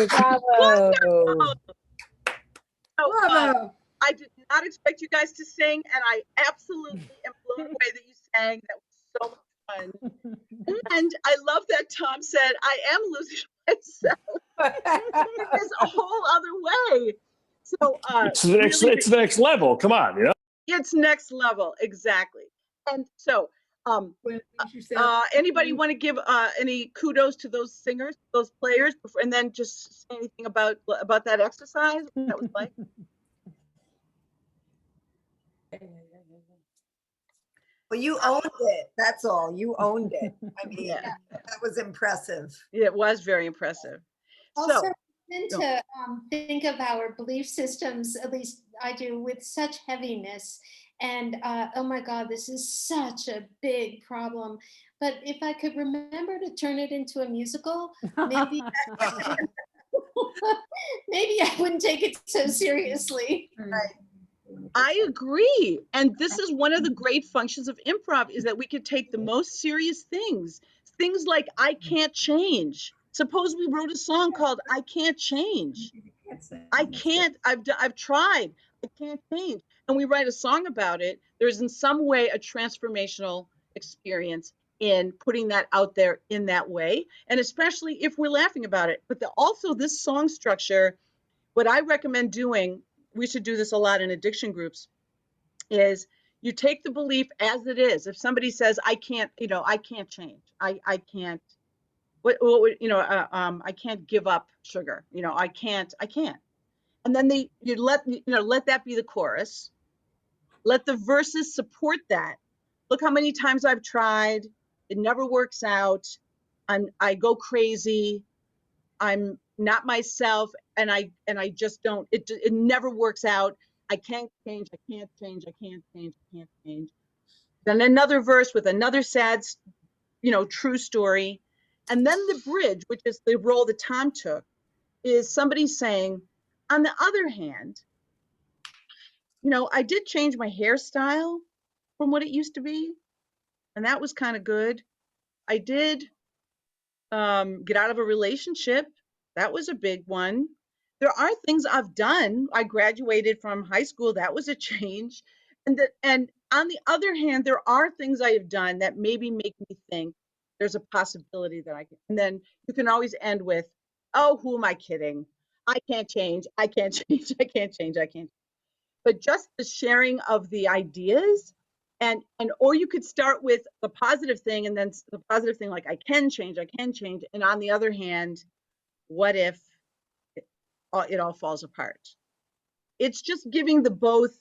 Speaker 13: bravo.
Speaker 1: So, I did not expect you guys to sing, and I absolutely am blown away that you sang. That was so much fun. And I love that Tom said, I am losing myself. There's a whole other way. So
Speaker 16: It's the next level. Come on, you know.
Speaker 1: It's next level, exactly. And so anybody want to give any kudos to those singers, those players, and then just say anything about that exercise, what that was like?
Speaker 4: Well, you owned it. That's all. You owned it. I mean, that was impressive.
Speaker 1: Yeah, it was very impressive.
Speaker 15: Also,
Speaker 1: So,
Speaker 15: tend to think of our belief systems, at least I do, with such heaviness. And oh my God, this is such a big problem. But if I could remember to turn it into a musical, maybe maybe I wouldn't take it so seriously.
Speaker 4: Right.
Speaker 1: I agree. And this is one of the great functions of improv, is that we could take the most serious things like I can't change. Suppose we wrote a song called I Can't Change. I can't, I've tried, I can't change. And we write a song about it. There's in some way a transformational experience in putting that out there in that way. And especially if we're laughing about it. But also this song structure, what I recommend doing, we should do this a lot in addiction groups, is you take the belief as it is. If somebody says, I can't, I can't change. I can't, I can't give up sugar. I can't. And then you let that be the chorus. Let the verses support that. Look how many times I've tried. It never works out. I go crazy. I'm not myself, and I just don't. It never works out. I can't change. I can't change. I can't change. I can't change. Then another verse with another sad, true story, and then the bridge, which is the role that Tom took, is somebody saying, on the other hand, I did change my hairstyle from what it used to be, and that was kind of good. I did get out of a relationship. That was a big one. There are things I've done. I graduated from high school. That was a change. And on the other hand, there are things I have done that maybe make me think there's a possibility that I can. And then you can always end with, oh, who am I kidding? I can't change. I can't change. I can't change. I can't. But just the sharing of the ideas, or you could start with the positive thing, and then the positive thing like I can change. And on the other hand, what if it all falls apart? It's just giving the both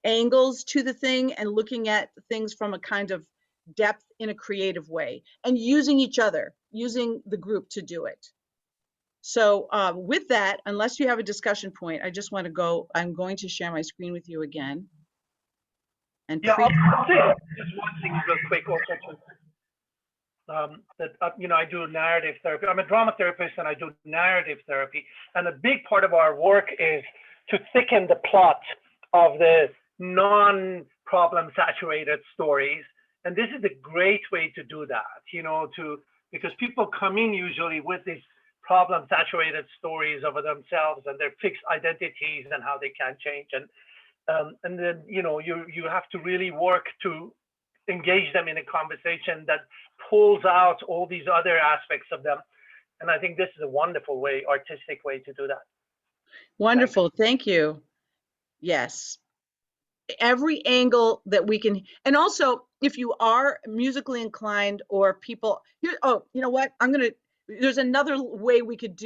Speaker 1: angles to the thing and looking at things from a kind of depth in a creative way, and using each other, using the group to do it. So with that, unless you have a discussion point, I just want to go, I'm going to share my screen with you again. And
Speaker 6: yeah, I'll say just one thing real quick also. I do narrative therapy. I'm a drama therapist, and I do narrative therapy. And a big part of our work is to thicken the plot of the non-problem saturated stories. And this is a great way to do that, because people come in usually with these problem saturated stories of themselves and their fixed identities and how they can't change. And then, you have to really work to engage them in a conversation that pulls out all these other aspects of them. And I think this is a wonderful way, artistic way to do that.
Speaker 1: Wonderful. Thank you. Yes. Every angle that we can, and also if you are musically inclined or people, you know what? There's another way we could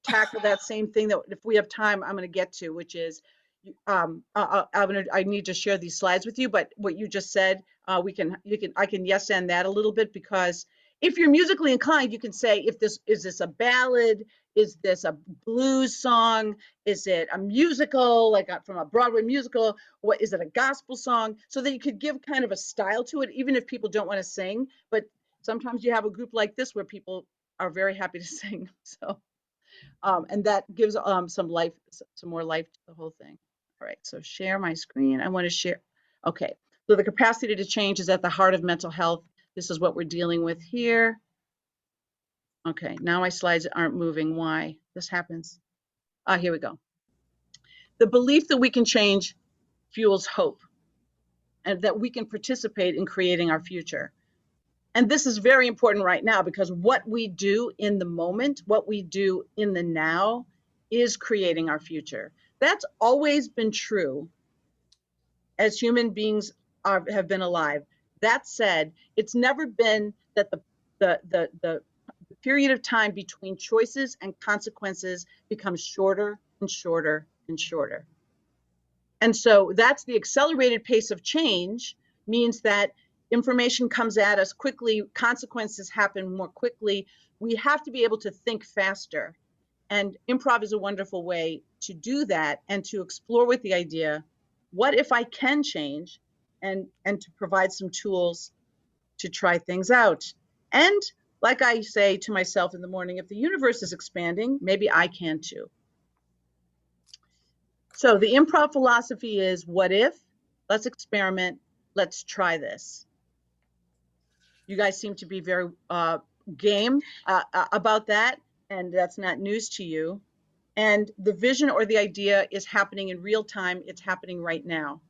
Speaker 1: tackle that same thing that if we have time, I'm going to get to, which is, I need to share these slides with you, but what you just said, I can yes and that a little bit, because if you're musically inclined, you can say, is this a ballad? Is this a blues song? Is it a musical, like from a Broadway musical? What is it, a gospel song? So that you could give kind of a style to it, even if people don't want to sing. But sometimes you have a group like this where people are very happy to sing. So, and that gives some more life to the whole thing. All right, so share my screen. I want to share. Okay, so the capacity to change is at the heart of mental health. This is what we're dealing with here. Okay, now my slides aren't moving. Why? This happens. Here we go. The belief that we can change fuels hope, and that we can participate in creating our future. And this is very important right now, because what we do in the moment, what we do in the now, is creating our future. That's always been true as human beings have been alive. That said, it's never been that the period of time between choices and consequences becomes shorter and shorter and shorter. And so that's the accelerated pace of change, means that information comes at us quickly, consequences happen more quickly. We have to be able to think faster. And improv is a wonderful way to do that, and to explore with the idea, what if I can change, and to provide some tools to try things out. And like I say to myself in the morning, if the universe is expanding, maybe I can too. So the improv philosophy is what if, let's experiment, let's try this. You guys seem to be very game about that, and that's not news to you. And the vision or the idea is happening in real time. It's happening right now.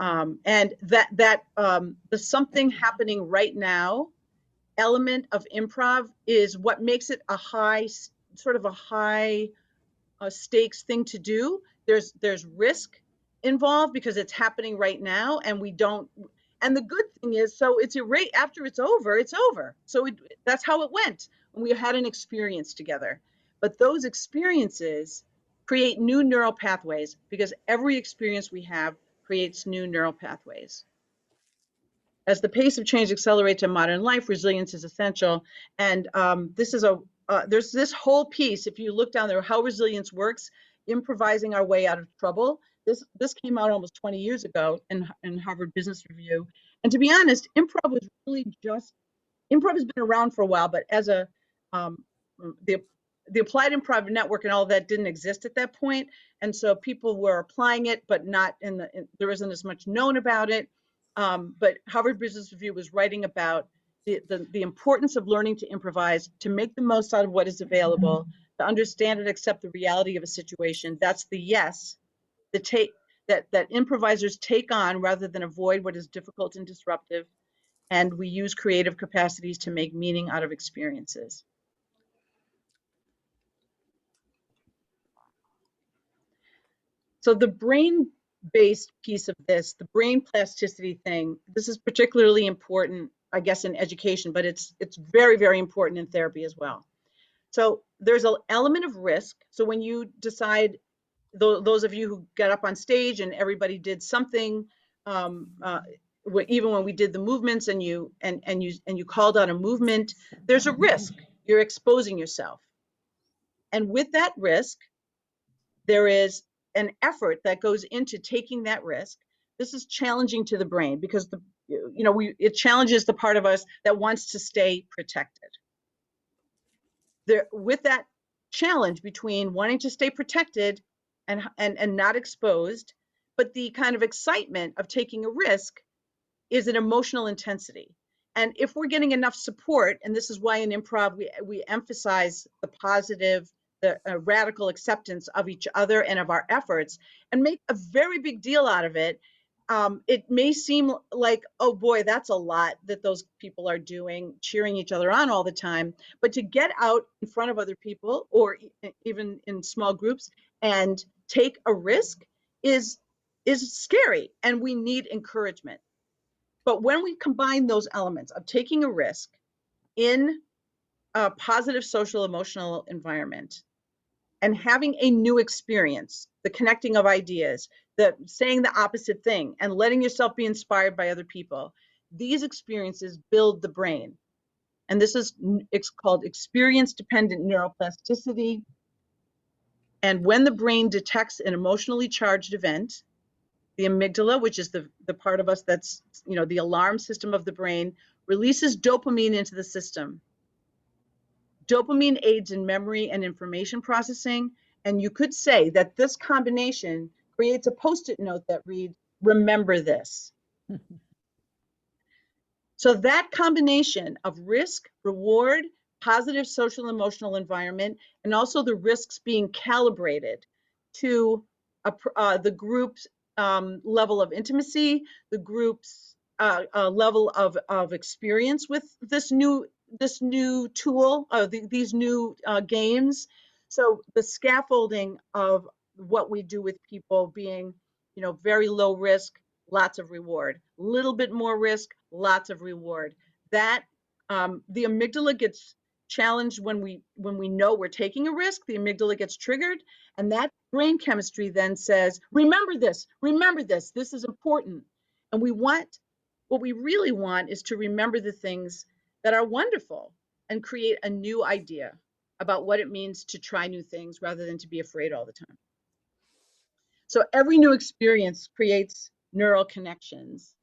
Speaker 1: And the something happening right now element of improv is what makes it a high stakes thing to do. There's risk involved because it's happening right now, and we don't. And the good thing is, so it's after it's over, it's over. So that's how it went when we had an experience together. But those experiences create new neural pathways because every experience we have creates new neural pathways. As the pace of change accelerates in modern life, resilience is essential. And there's this whole piece, if you look down there, how resilience works, improvising our way out of trouble. This came out almost 20 years ago in Harvard Business Review. And to be honest, improv has been around for a while, but as the applied improv network and all that didn't exist at that point. And so people were applying it, but not there isn't as much known about it. But Harvard Business Review was writing about the importance of learning to improvise, to make the most out of what is available, to understand and accept the reality of a situation. That's the yes, that improvisers take on rather than avoid what is difficult and disruptive. And we use creative capacities to make meaning out of experiences. So the brain-based piece of this, the brain plasticity thing, this is particularly important, I guess, in education, but it's very, very important in therapy as well. So there's an element of risk. So when you decide, those of you who got up on stage and everybody did something, even when we did the movements and you called out a movement, there's a risk. You're exposing yourself. And with that risk, there is an effort that goes into taking that risk. This is challenging to the brain because it challenges the part of us that wants to stay protected. With that challenge between wanting to stay protected and not exposed, but the kind of excitement of taking a risk is an emotional intensity. And if we're getting enough support, and this is why in improv we emphasize the positive, the radical acceptance of each other and of our efforts, and make a very big deal out of it. It may seem like, oh boy, that's a lot that those people are doing, cheering each other on all the time. But to get out in front of other people, or even in small groups, and take a risk is scary, and we need encouragement. But when we combine those elements of taking a risk in a positive social emotional environment and having a new experience, the connecting of ideas, the saying the opposite thing, and letting yourself be inspired by other people, these experiences build the brain. And it's called experience-dependent neuroplasticity. And when the brain detects an emotionally charged event, the amygdala, which is the part of us that's, the alarm system of the brain, releases dopamine into the system. Dopamine aids in memory and information processing. And you could say that this combination creates a Post-it note that reads, remember this. So that combination of risk, reward, positive social emotional environment, and also the risks being calibrated to the group's level of intimacy, the group's level of experience with this new tool, these new games. So the scaffolding of what we do with people being, very low risk, lots of reward, little bit more risk, lots of reward. That the amygdala gets challenged when we know we're taking a risk. The amygdala gets triggered, and that brain chemistry then says, remember this, this is important. And what we really want is to remember the things that are wonderful and create a new idea about what it means to try new things rather than to be afraid all the time. So every new experience creates neural connections.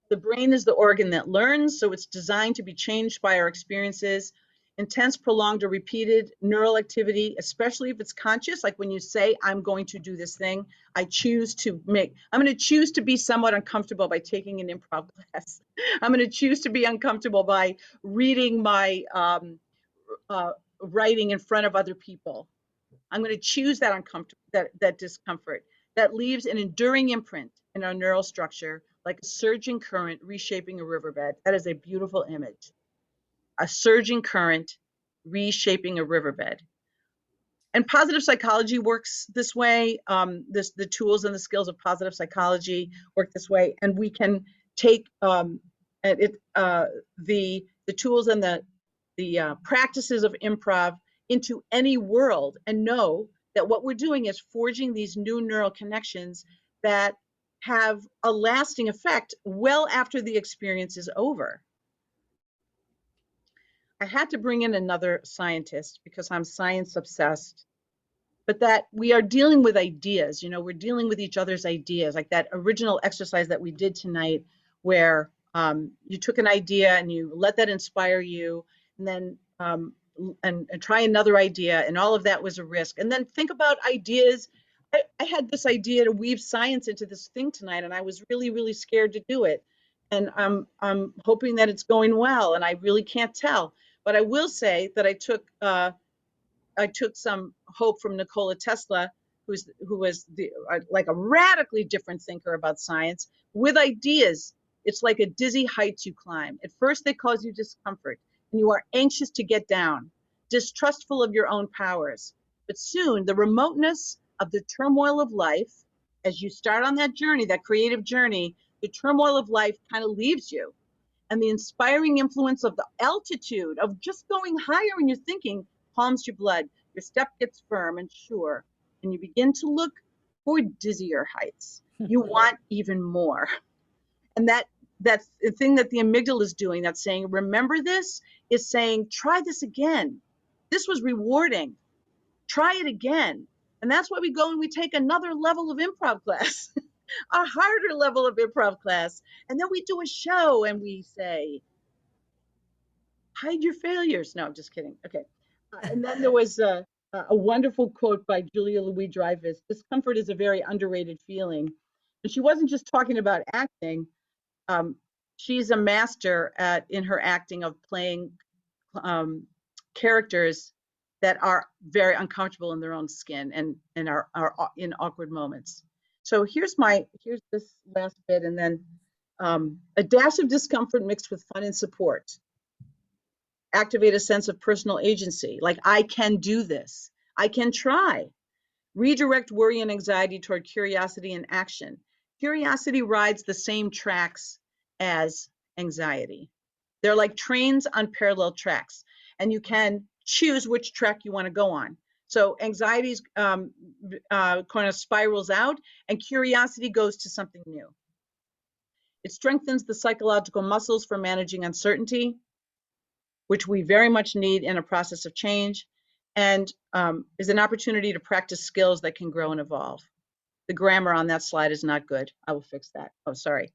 Speaker 1: The brain is the organ that learns, so it's designed to be changed by our experiences. intense, prolonged, or repeated neural activity, especially if it's conscious, like when you say, I'm going to do this thing, I'm going to choose to be somewhat uncomfortable by taking an improv class. I'm going to choose to be uncomfortable by reading my writing in front of other people. I'm going to choose that that discomfort. That leaves an enduring imprint in our neural structure, like a surging current reshaping a riverbed. That is a beautiful image. A surging current reshaping a riverbed. And positive psychology works this way. The tools and the skills of positive psychology work this way. And we can take the tools and the practices of improv into any world and know that what we're doing is forging these new neural connections that have a lasting effect well after the experience is over. I had to bring in another scientist because I'm science obsessed, but that we are dealing with ideas, we're dealing with each other's ideas, like that original exercise that we did tonight where you took an idea and you let that inspire you, and then and try another idea, and all of that was a risk. And then think about ideas. I had this idea to weave science into this thing tonight, and I was really, really scared to do it. And I'm hoping that it's going well, and I really can't tell. But I will say that I took some hope from Nikola Tesla, who was like a radically different thinker about science, with ideas. It's like a dizzy heights you climb. At first, they cause you discomfort, and you are anxious to get down, distrustful of your own powers. But soon, the remoteness of the turmoil of life, as you start on that journey, that creative journey, the turmoil of life kind of leaves you. And the inspiring influence of the altitude of just going higher in your thinking calms your blood. Your step gets firm and sure, and you begin to look for dizzier heights. You want even more. And that's the thing that the amygdala is doing, that's saying, remember this, is saying, try this again. This was rewarding. Try it again. And that's why we go and we take another level of improv class, a harder level of improv class. And then we do a show and we say, hide your failures. No, I'm just kidding. Okay. And then there was a wonderful quote by Julia Louis-Dreyfus. Discomfort is a very underrated feeling. And she wasn't just talking about acting. She's a master in her acting of playing characters that are very uncomfortable in their own skin and are in awkward moments. So here's this last bit, and then a dash of discomfort mixed with fun and support. Activate a sense of personal agency, like I can do this, I can try. Redirect worry and anxiety toward curiosity and action. Curiosity rides the same tracks as anxiety. They're like trains on parallel tracks, and you can choose which track you want to go on. So anxiety kind of spirals out, and curiosity goes to something new. It strengthens the psychological muscles for managing uncertainty, which we very much need in a process of change, and is an opportunity to practice skills that can grow and evolve. The grammar on that slide is not good. I will fix that. Oh, sorry.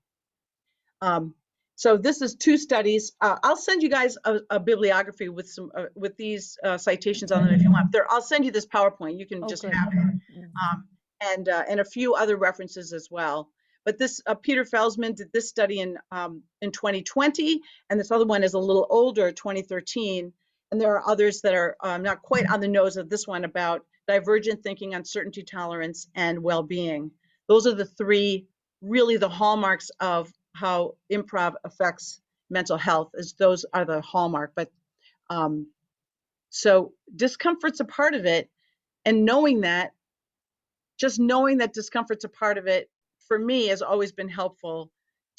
Speaker 1: So this is 2 studies. I'll send you guys a bibliography with some with these citations on it if you want. I'll send you this PowerPoint. You can just have it, and a few other references as well. But this Peter Felsman did this study in 2020, and this other one is a little older, 2013. And there are others that are not quite on the nose of this one about divergent thinking, uncertainty tolerance, and well-being. Those are the 3 really the hallmarks of how improv affects mental health, as those are the hallmark. But so discomfort's a part of it, and just knowing that discomfort's a part of it, for me, has always been helpful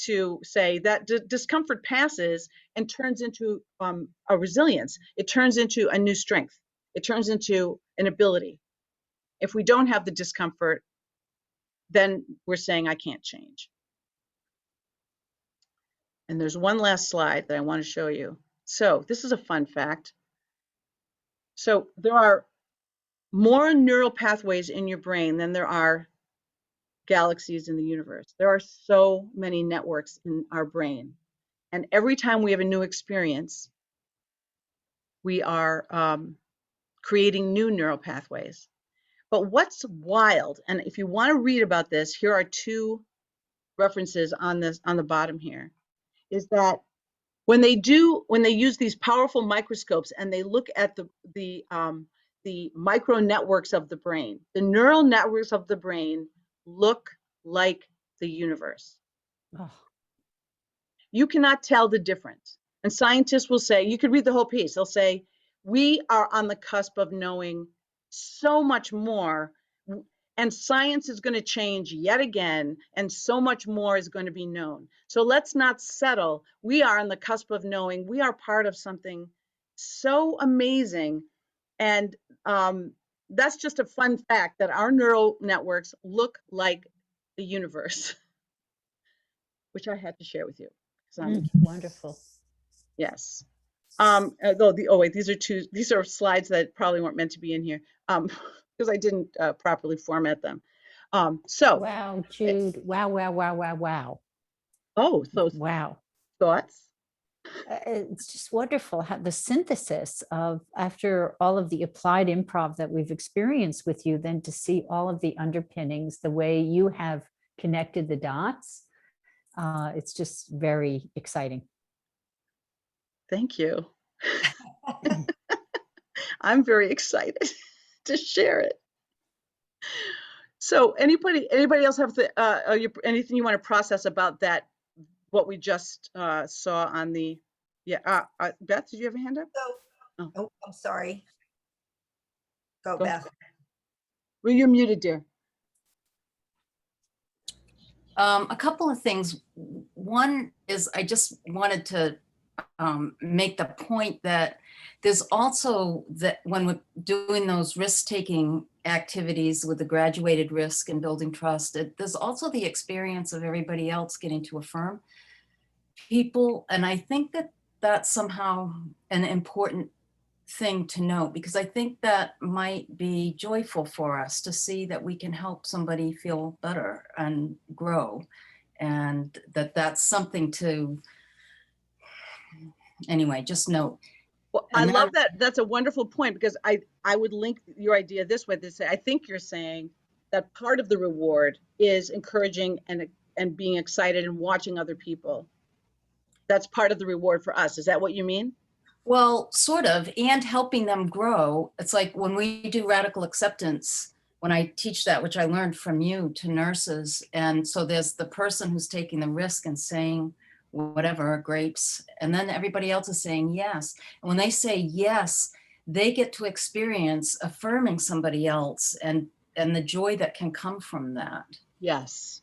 Speaker 1: to say that discomfort passes and turns into a resilience. It turns into a new strength. It turns into an ability. If we don't have the discomfort, then we're saying, I can't change. And there's one last slide that I want to show you. So this is a fun fact. So there are more neural pathways in your brain than there are galaxies in the universe. There are so many networks in our brain. And every time we have a new experience, We are creating new neural pathways. But what's wild, and if you want to read about this, here are two references on the bottom here, is that when they use these powerful microscopes and they look at the micro networks of the brain, the neural networks of the brain look like the universe.
Speaker 12: Oh.
Speaker 1: You cannot tell the difference. And scientists will say, you could read the whole piece, they'll say, we are on the cusp of knowing so much more, and science is going to change yet again, and so much more is going to be known. So let's not settle. We are on the cusp of knowing we are part of something so amazing. And that's just a fun fact, that our neural networks look like the universe, which I had to share with you.
Speaker 12: Wonderful.
Speaker 1: Yes. These are slides that probably weren't meant to be in here because I didn't properly format them.
Speaker 12: Wow, Jude. Wow.
Speaker 1: Oh, so
Speaker 12: wow.
Speaker 1: Thoughts?
Speaker 12: It's just wonderful how the synthesis of, after all of the applied improv that we've experienced with you, then to see all of the underpinnings, the way you have connected the dots. It's just very exciting.
Speaker 1: Thank you. I'm very excited to share it. So anybody else have anything you want to process about that, what we just saw on the, Beth, did you have a hand up?
Speaker 4: Oh, I'm sorry. Go, Beth.
Speaker 1: Well, you're muted, dear.
Speaker 9: A couple of things. One is I just wanted to make the point that there's also that when we're doing those risk-taking activities with the graduated risk and building trust, there's also the experience of everybody else getting to affirm people. And I think that that's somehow an important thing to note, because I think that might be joyful for us to see that we can help somebody feel better and grow, and that's something to, anyway, just note.
Speaker 1: Well, I love that. That's a wonderful point, because I would link your idea this way, to say, I think you're saying that part of the reward is encouraging and being excited and watching other people. That's part of the reward for us. Is that what you mean?
Speaker 9: Well, sort of, and helping them grow. It's like when we do radical acceptance, when I teach that, which I learned from you, to nurses. And so there's the person who's taking the risk and saying whatever, grapes, and then everybody else is saying yes. And when they say yes, they get to experience affirming somebody else and the joy that can come from that.
Speaker 1: Yes.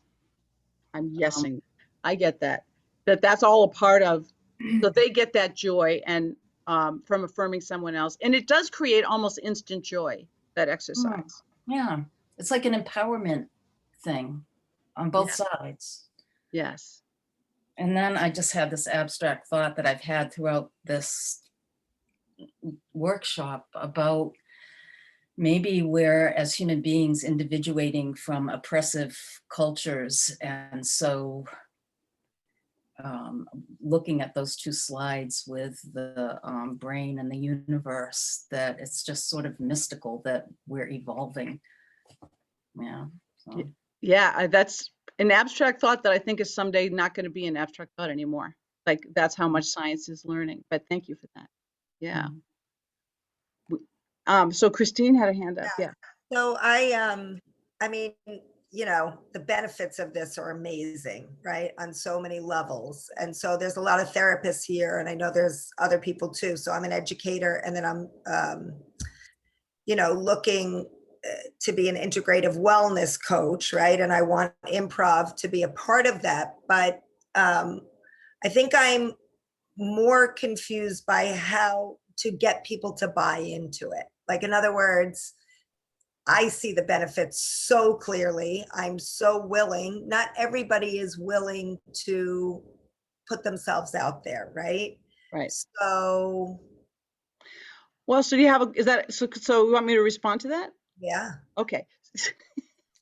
Speaker 1: I'm yesing. I get that. That's all a part of, so they get that joy and from affirming someone else. And it does create almost instant joy, that exercise.
Speaker 9: Yeah. It's like an empowerment thing on both sides.
Speaker 1: Yes.
Speaker 9: And then I just had this abstract thought that I've had throughout this workshop about maybe we're, as human beings, individuating from oppressive cultures. And so looking at those two slides with the brain and the universe, that it's just sort of mystical that we're evolving. Yeah. So.
Speaker 1: Yeah, that's an abstract thought that I think is someday not going to be an abstract thought anymore. Like, that's how much science is learning. But thank you for that. Yeah. So Christine had a hand up. Yeah.
Speaker 4: So I mean, you know, the benefits of this are amazing, right? On so many levels. And so there's a lot of therapists here, and I know there's other people too. So I'm an educator, and then I'm, you know, looking to be an integrative wellness coach, right? And I want improv to be a part of that. But I think I'm more confused by how to get people to buy into it. Like, in other words, I see the benefits so clearly. I'm so willing. Not everybody is willing to put themselves out there, right?
Speaker 1: Right.
Speaker 4: So.
Speaker 1: Well, so do you have so you want me to respond to that?
Speaker 4: Yeah.
Speaker 1: Okay.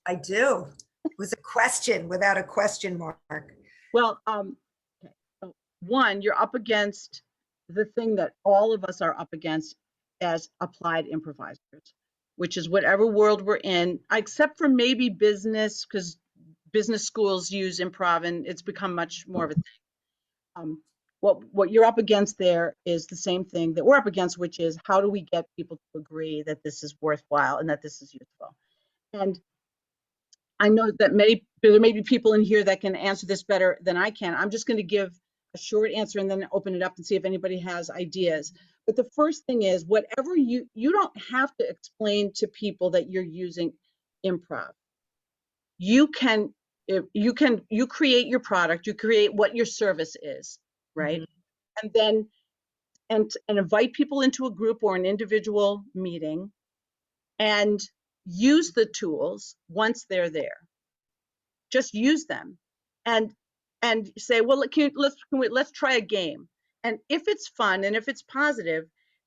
Speaker 4: I do. It was a question without a question mark.
Speaker 1: Well, okay. So one, you're up against the thing that all of us are up against as applied improvisers, which is whatever world we're in, except for maybe business, because business schools use improv and it's become much more of a thing. What you're up against there is the same thing that we're up against, which is how do we get people to agree that this is worthwhile and that this is useful? And I know that there may be people in here that can answer this better than I can. I'm just going to give a short answer and then open it up and see if anybody has ideas. But the first thing is, whatever you don't have to explain to people that you're using improv. You create your product, you create what your service is, right? And then and invite people into a group or an individual meeting and use the tools once they're there. Just use them and say, well, let's try a game. And if it's fun and if it's positive,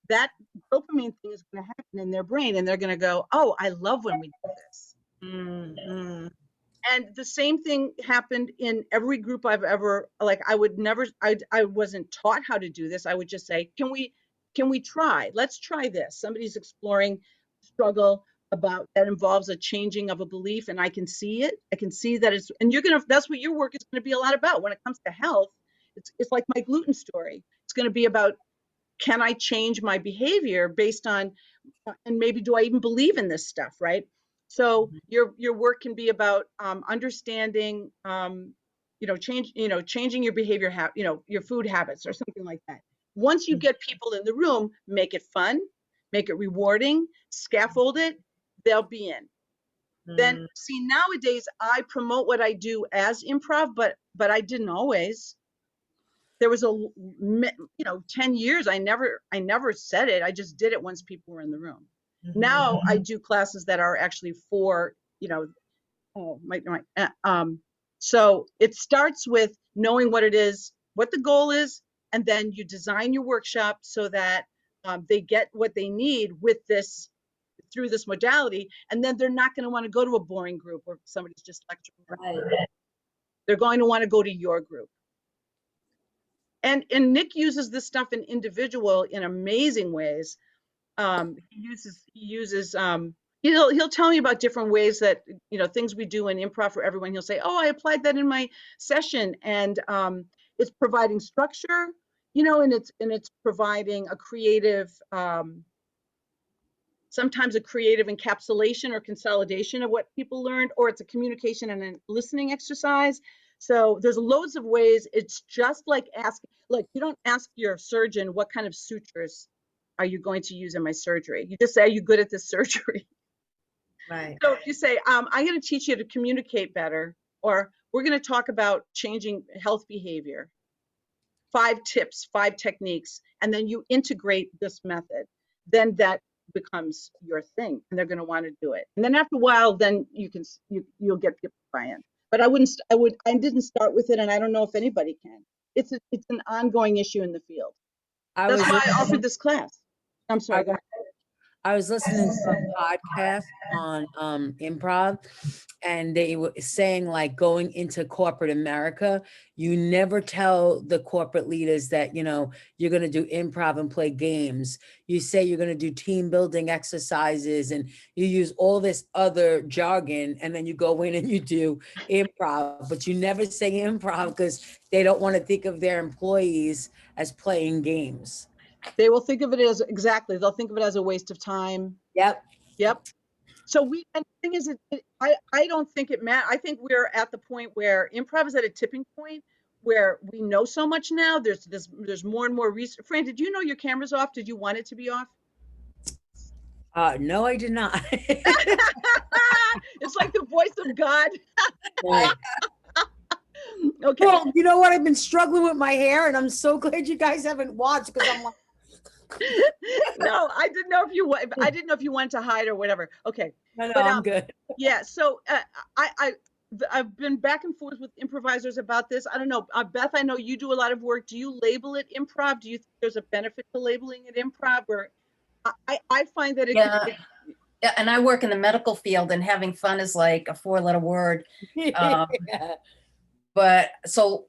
Speaker 1: that dopamine thing is going to happen in their brain and they're going to go, oh, I love when we do this. And the same thing happened in every group I've ever, like, I wasn't taught how to do this. I would just say, can we try? Let's try this. Somebody's exploring struggle that involves a changing of a belief, and I can see it. I can see that and that's what your work is going to be a lot about. When it comes to health, it's like my gluten story. It's going to be about, can I change my behavior based on, and maybe do I even believe in this stuff, right? So your work can be about understanding, changing your behavior, your food habits or something like that. Once you get people in the room, make it fun, make it rewarding, scaffold it, they'll be in. Then see, nowadays I promote what I do as improv, but I didn't always. There was 10 years I never said it. I just did it once people were in the room. Now I do classes that are actually for, so it starts with knowing what it is, what the goal is, and then you design your workshop so that they get what they need through this modality, and then they're not going to want to go to a boring group where somebody's just lecturing. Right. They're going to want to go to your group. And Nick uses this stuff in individual in amazing ways. He'll tell me about different ways that, things we do in improv for everyone. He'll say, oh, I applied that in my session, and it's providing structure, and it's providing a creative, sometimes a creative encapsulation or consolidation of what people learned, or it's a communication and a listening exercise. So there's loads of ways. It's just like you don't ask your surgeon, what kind of sutures are you going to use in my surgery? You just say, are you good at this surgery?
Speaker 4: Right.
Speaker 1: So if you say, I'm going to teach you to communicate better, or we're going to talk about changing health behavior, 5 tips, 5 techniques, and then you integrate this method, then that becomes your thing, and they're going to want to do it. And then after a while, then you'll get people to buy in. But I didn't start with it, and I don't know if anybody can. It's an ongoing issue in the field. That's why I offered this class. I'm sorry. Go ahead.
Speaker 19: I was listening to a podcast on improv, and they were saying, like, going into corporate America, you never tell the corporate leaders that, you're going to do improv and play games. You say you're going to do team building exercises, and you use all this other jargon, and then you go in and you do improv, but you never say improv because they don't want to think of their employees as playing games.
Speaker 1: They will think of it as, exactly, they'll think of it as a waste of time.
Speaker 19: Yep.
Speaker 1: So and the thing is, I don't think it matters. I think we're at the point where improv is at a tipping point where we know so much now. There's more and more research. Fran, did you know your camera's off? Did you want it to be off?
Speaker 19: No, I did not.
Speaker 1: It's like the voice of God. Okay.
Speaker 19: Well, you know what? I've been struggling with my hair, and I'm so glad you guys haven't watched, because I'm like,
Speaker 1: no, I didn't know if you wanted to hide or whatever. Okay.
Speaker 19: No, I'm good.
Speaker 1: Yeah. So I've been back and forth with improvisers about this. I don't know. Beth, I know you do a lot of work. Do you label it improv? Do you think there's a benefit to labeling it improv? Or I find that
Speaker 9: Yeah, and I work in the medical field, and having fun is like a 4-letter word. But so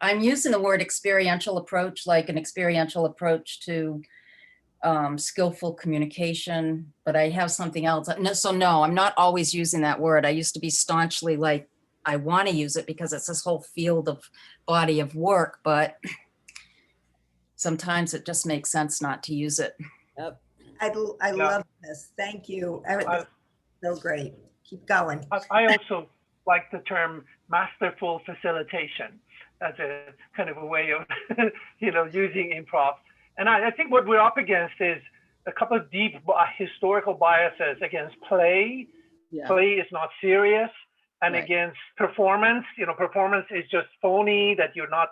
Speaker 9: I'm using the word experiential approach, like an experiential approach to skillful communication, but I have something else. No, so no, I'm not always using that word. I used to be staunchly like, I want to use it because it's this whole field of body of work, but sometimes it just makes sense not to use it.
Speaker 8: Yep.
Speaker 4: I love this. Thank you. So great. Keep going.
Speaker 6: I also like the term masterful facilitation as a kind of a way of, using improv. And I think what we're up against is a couple of deep historical biases against play. Yeah. Play is not serious, and right. Against performance. Performance is just phony, that you're not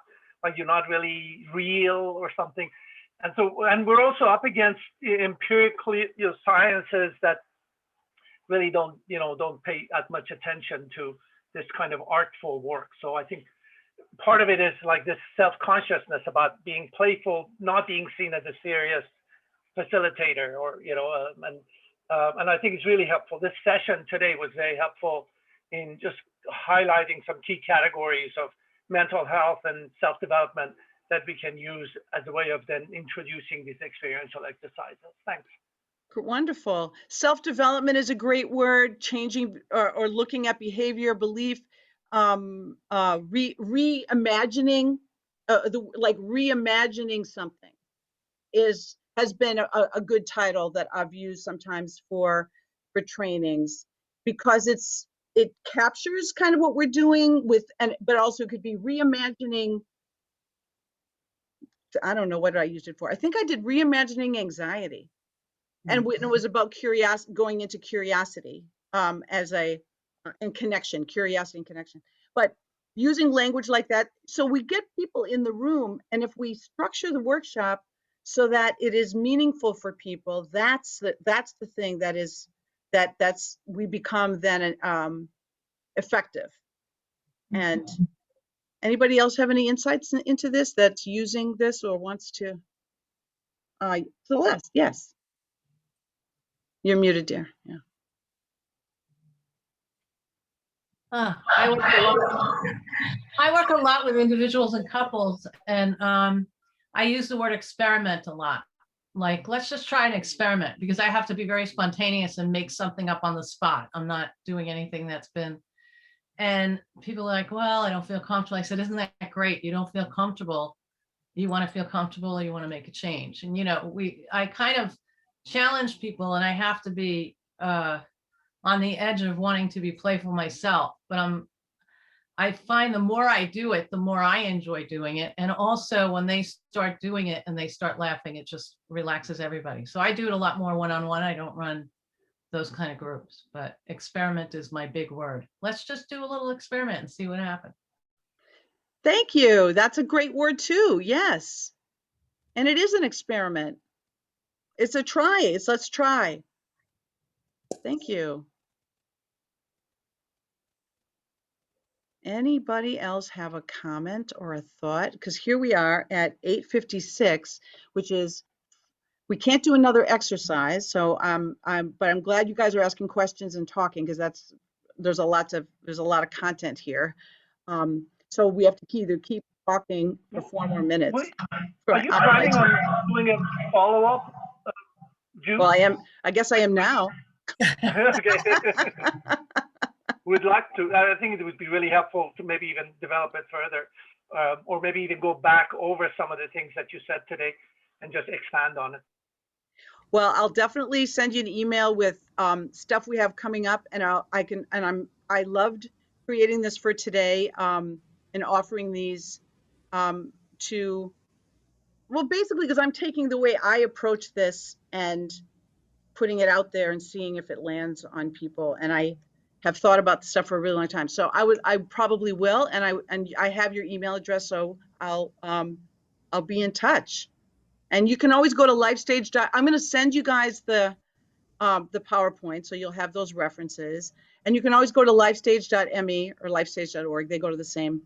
Speaker 6: really real or something. And we're also up against empirical sciences that really don't pay as much attention to this kind of artful work. So I think part of it is like this self-consciousness about being playful, not being seen as a serious facilitator, or and I think it's really helpful. This session today was very helpful in just highlighting some key categories of mental health and self-development that we can use as a way of then introducing these experiential exercises. Thanks.
Speaker 1: Wonderful. Self-development is a great word. Changing or looking at behavior, belief, reimagining, reimagining something has been a good title that I've used sometimes for trainings, because it captures kind of what we're doing but also could be reimagining. I don't know what I used it for. I think I did reimagining anxiety. And it was about curiosity, going into curiosity and connection, curiosity and connection. But using language like that, so we get people in the room, and if we structure the workshop so that it is meaningful for people, that's the thing that's we become then effective. And anybody else have any insights into this that's using this or wants to? Celeste, yes. You're muted, dear. Yeah.
Speaker 3: I work a lot with individuals and couples, and I use the word experiment a lot. Like, let's just try an experiment, because I have to be very spontaneous and make something up on the spot. I'm not doing anything that's been, and people are like, well, I don't feel comfortable. I said, isn't that great? You don't feel comfortable. You want to feel comfortable, or you want to make a change. And, I kind of challenge people, and I have to be on the edge of wanting to be playful myself, but I find the more I do it, the more I enjoy doing it. And also when they start doing it and they start laughing, it just relaxes everybody. So I do it a lot more one-on-one. I don't run those kind of groups, but experiment is my big word. Let's just do a little experiment and see what happens.
Speaker 1: Thank you. That's a great word too. Yes. And it is an experiment. It's a try. Let's try. Thank you. Anybody else have a comment or a thought? Because here we are at 8:56, which is, we can't do another exercise. So but I'm glad you guys are asking questions and talking, because there's a lot of content here. So we have to either keep talking for 4 more minutes.
Speaker 6: Are you planning on doing a follow-up, Jude?
Speaker 1: Well, I guess I am now.
Speaker 6: Okay. We'd like to. I think it would be really helpful to maybe even develop it further, or maybe even go back over some of the things that you said today and just expand on it.
Speaker 1: Well, I'll definitely send you an email with stuff we have coming up, and I loved creating this for today and offering these to, well, basically because I'm taking the way I approach this and putting it out there and seeing if it lands on people. And I have thought about the stuff for a really long time. So I probably will, and I have your email address, so I'll be in touch. And you can always go to LifeStage. I'm going to send you guys the PowerPoint, so you'll have those references. And you can always go to lifestage.me or lifestage.org. They go to the same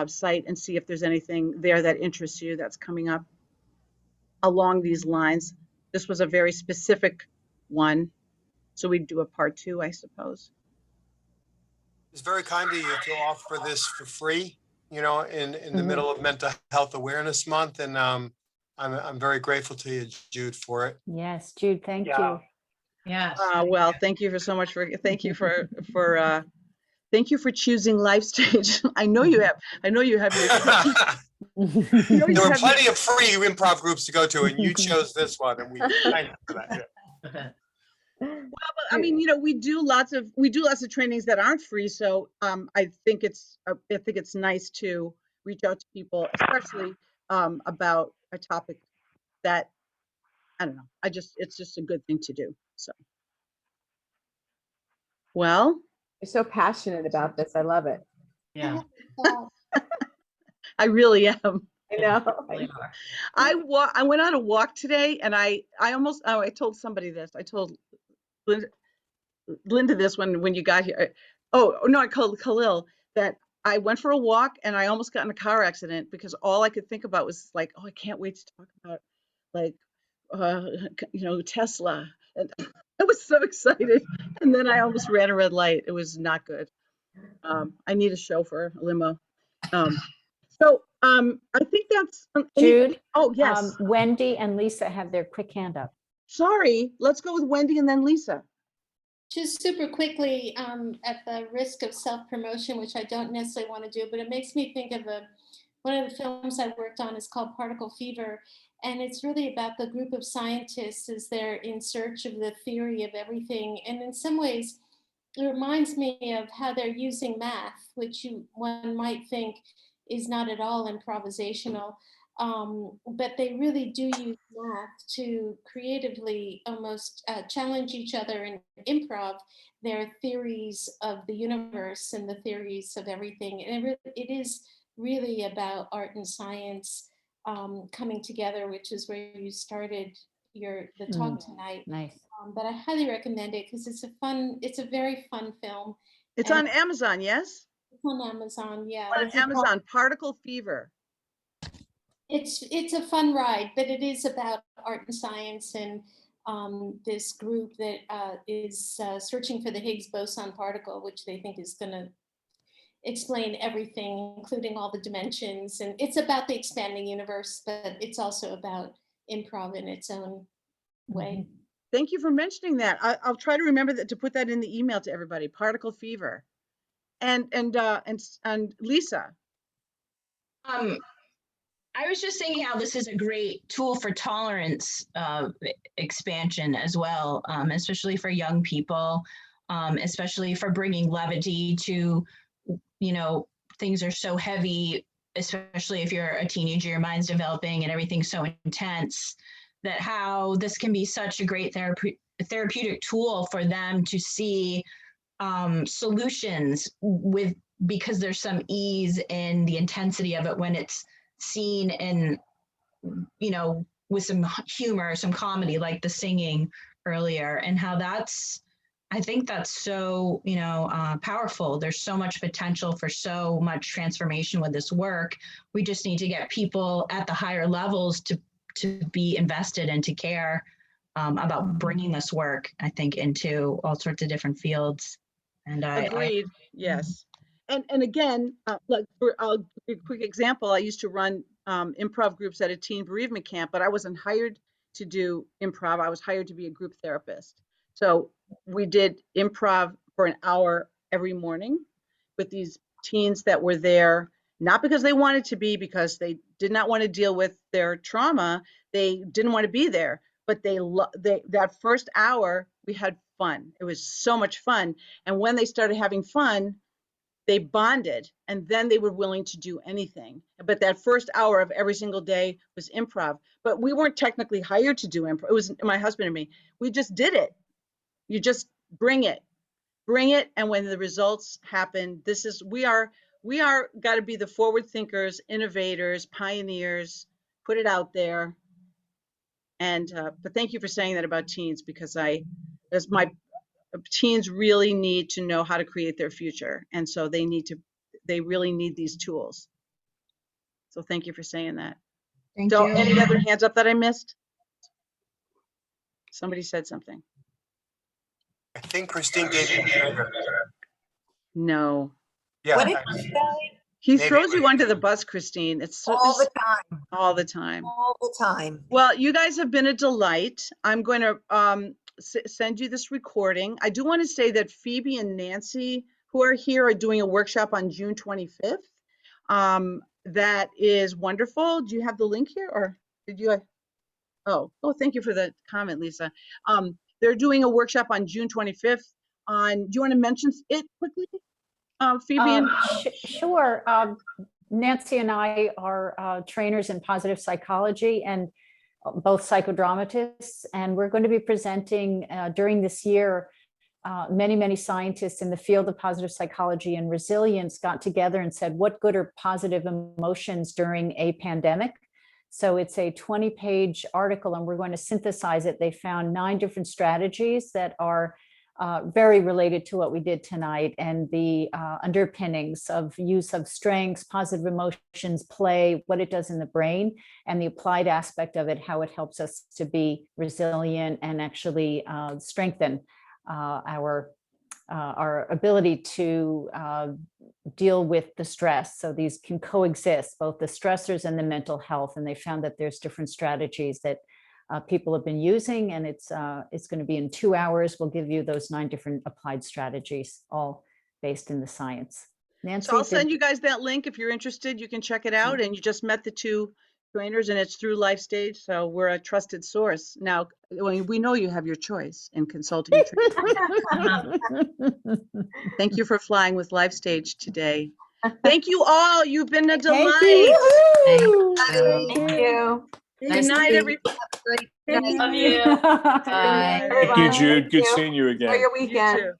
Speaker 1: site and see if there's anything there that interests you that's coming up along these lines. This was a very specific one, so we'd do a part 2, I suppose.
Speaker 10: It's very kind of you to offer this for free. you know, in the middle of Mental Health Awareness Month. And I'm very grateful to you, Jude, for it.
Speaker 12: Yes, Jude, thank
Speaker 6: Yeah.
Speaker 12: you.
Speaker 3: Yes.
Speaker 1: Well, thank you so much thank you for choosing Life Stage. I know you have your.
Speaker 10: There were plenty of free improv groups to go to, and you chose this one, and we thank you for that. Yeah.
Speaker 1: Well, I mean, you know, we do lots of trainings that aren't free. So I think it's nice to reach out to people, especially about a topic that, I don't know. It's just a good thing to do. So, well,
Speaker 7: You're so passionate about this. I love it.
Speaker 3: Yeah.
Speaker 1: I really am.
Speaker 7: I know.
Speaker 1: I went on a walk today, and I told somebody this. I told Linda this when you got here. Oh no, I called Khalil that I went for a walk and I almost got in a car accident because all I could think about was like, oh, I can't wait to talk about like Tesla. And I was so excited, and then I almost ran a red light. It was not good. I need a chauffeur, a limo. I think that's
Speaker 12: Jude.
Speaker 1: Oh yes.
Speaker 12: Wendy and Lisa have their quick hand up.
Speaker 1: Sorry, let's go with Wendy and then Lisa.
Speaker 15: Just super quickly, at the risk of self-promotion, which I don't necessarily want to do, but it makes me think of one of the films I worked on is called Particle Fever. And it's really about the group of scientists as they're in search of the theory of everything. And in some ways, it reminds me of how they're using math, which one might think is not at all improvisational. But they really do use math to creatively almost challenge each other in improv their theories of the universe and the theories of everything. And it is really about art and science coming together, which is where you started the talk tonight.
Speaker 12: Nice.
Speaker 15: But I highly recommend it because it's a very fun film.
Speaker 1: It's on Amazon, yes?
Speaker 15: It's on Amazon, yeah.
Speaker 1: On Amazon, Particle Fever.
Speaker 15: It's a fun ride, but it is about art and science and this group that is searching for the Higgs boson particle, which they think is going to explain everything, including all the dimensions. And it's about the expanding universe, but it's also about improv in its own way.
Speaker 1: Thank you for mentioning that. I'll try to remember to put that in the email to everybody. Particle Fever, and Lisa.
Speaker 5: I was just thinking how this is a great tool for tolerance expansion as well, especially for young people, especially for bringing levity to, things are so heavy, especially if you're a teenager, your mind's developing and everything's so intense, that how this can be such a great therapeutic tool for them to see solutions because there's some ease in the intensity of it when it's seen in, with some humor, some comedy, like the singing earlier, and how I think that's so, powerful. There's so much potential for so much transformation with this work. We just need to get people at the higher levels to be invested and to care about bringing this work, I think, into all sorts of different fields. And
Speaker 1: Agreed. Yes. And again, like I'll give you a quick example. I used to run improv groups at a teen bereavement camp, but I wasn't hired to do improv. I was hired to be a group therapist. So we did improv for an hour every morning with these teens that were there, not because they wanted to be, because they did not want to deal with their trauma. They didn't want to be there, but that first hour we had fun. It was so much fun. And when they started having fun, they bonded, and then they were willing to do anything. But that first hour of every single day was improv. But we weren't technically hired to do improv. It was my husband and me. We just did it. You just bring it. And when the results happen, we are got to be the forward thinkers, innovators, pioneers, put it out there. And, but thank you for saying that about teens, because teens really need to know how to create their future. And so they really need these tools. So thank you for saying that.
Speaker 5: Thank you.
Speaker 1: Any other hands up that I missed? Somebody said something.
Speaker 10: I think Christine gave you a trigger.
Speaker 1: No.
Speaker 10: Yeah.
Speaker 4: What did you say?
Speaker 1: He
Speaker 10: Maybe
Speaker 1: throws
Speaker 10: we-
Speaker 1: you under the bus, Christine. It's so,
Speaker 4: All the time,
Speaker 1: all the time.
Speaker 4: all the time.
Speaker 1: Well, you guys have been a delight. I'm going to send you this recording. I do want to say that Phoebe and Nancy, who are here, are doing a workshop on June 25th. That is wonderful. Do you have the link here, or did you? Oh, thank you for the comment, Lisa. They're doing a workshop on June 25th on, do you want to mention it quickly, Phoebe? And
Speaker 12: Sure. Nancy and I are trainers in positive psychology and both psychodramatists, and we're going to be presenting during this year. Many scientists in the field of positive psychology and resilience got together and said, what good are positive emotions during a pandemic? So it's a 20-page article, and we're going to synthesize it. They found 9 different strategies that are very related to what we did tonight, and the underpinnings of use of strengths, positive emotions, play, what it does in the brain, and the applied aspect of it, how it helps us to be resilient and actually strengthen our ability to deal with the stress. So these can coexist, both the stressors and the mental health. And they found that there's different strategies that people have been using, and it's going to be in 2 hours. We'll give you those 9 different applied strategies, all based in the science. Nancy,
Speaker 1: so I'll send you guys that link if you're interested. You can check it out. And you just met the 2 trainers, and it's through LifeStage, so we're a trusted source. Now, we know you have your choice in consulting. Thank you for flying with LifeStage today. Thank you all. You've been a delight.
Speaker 4: Thank you.
Speaker 1: Good night, everybody.
Speaker 4: Love
Speaker 5: you.
Speaker 16: Thank you, Jude. Good seeing you again.
Speaker 4: Enjoy your weekend.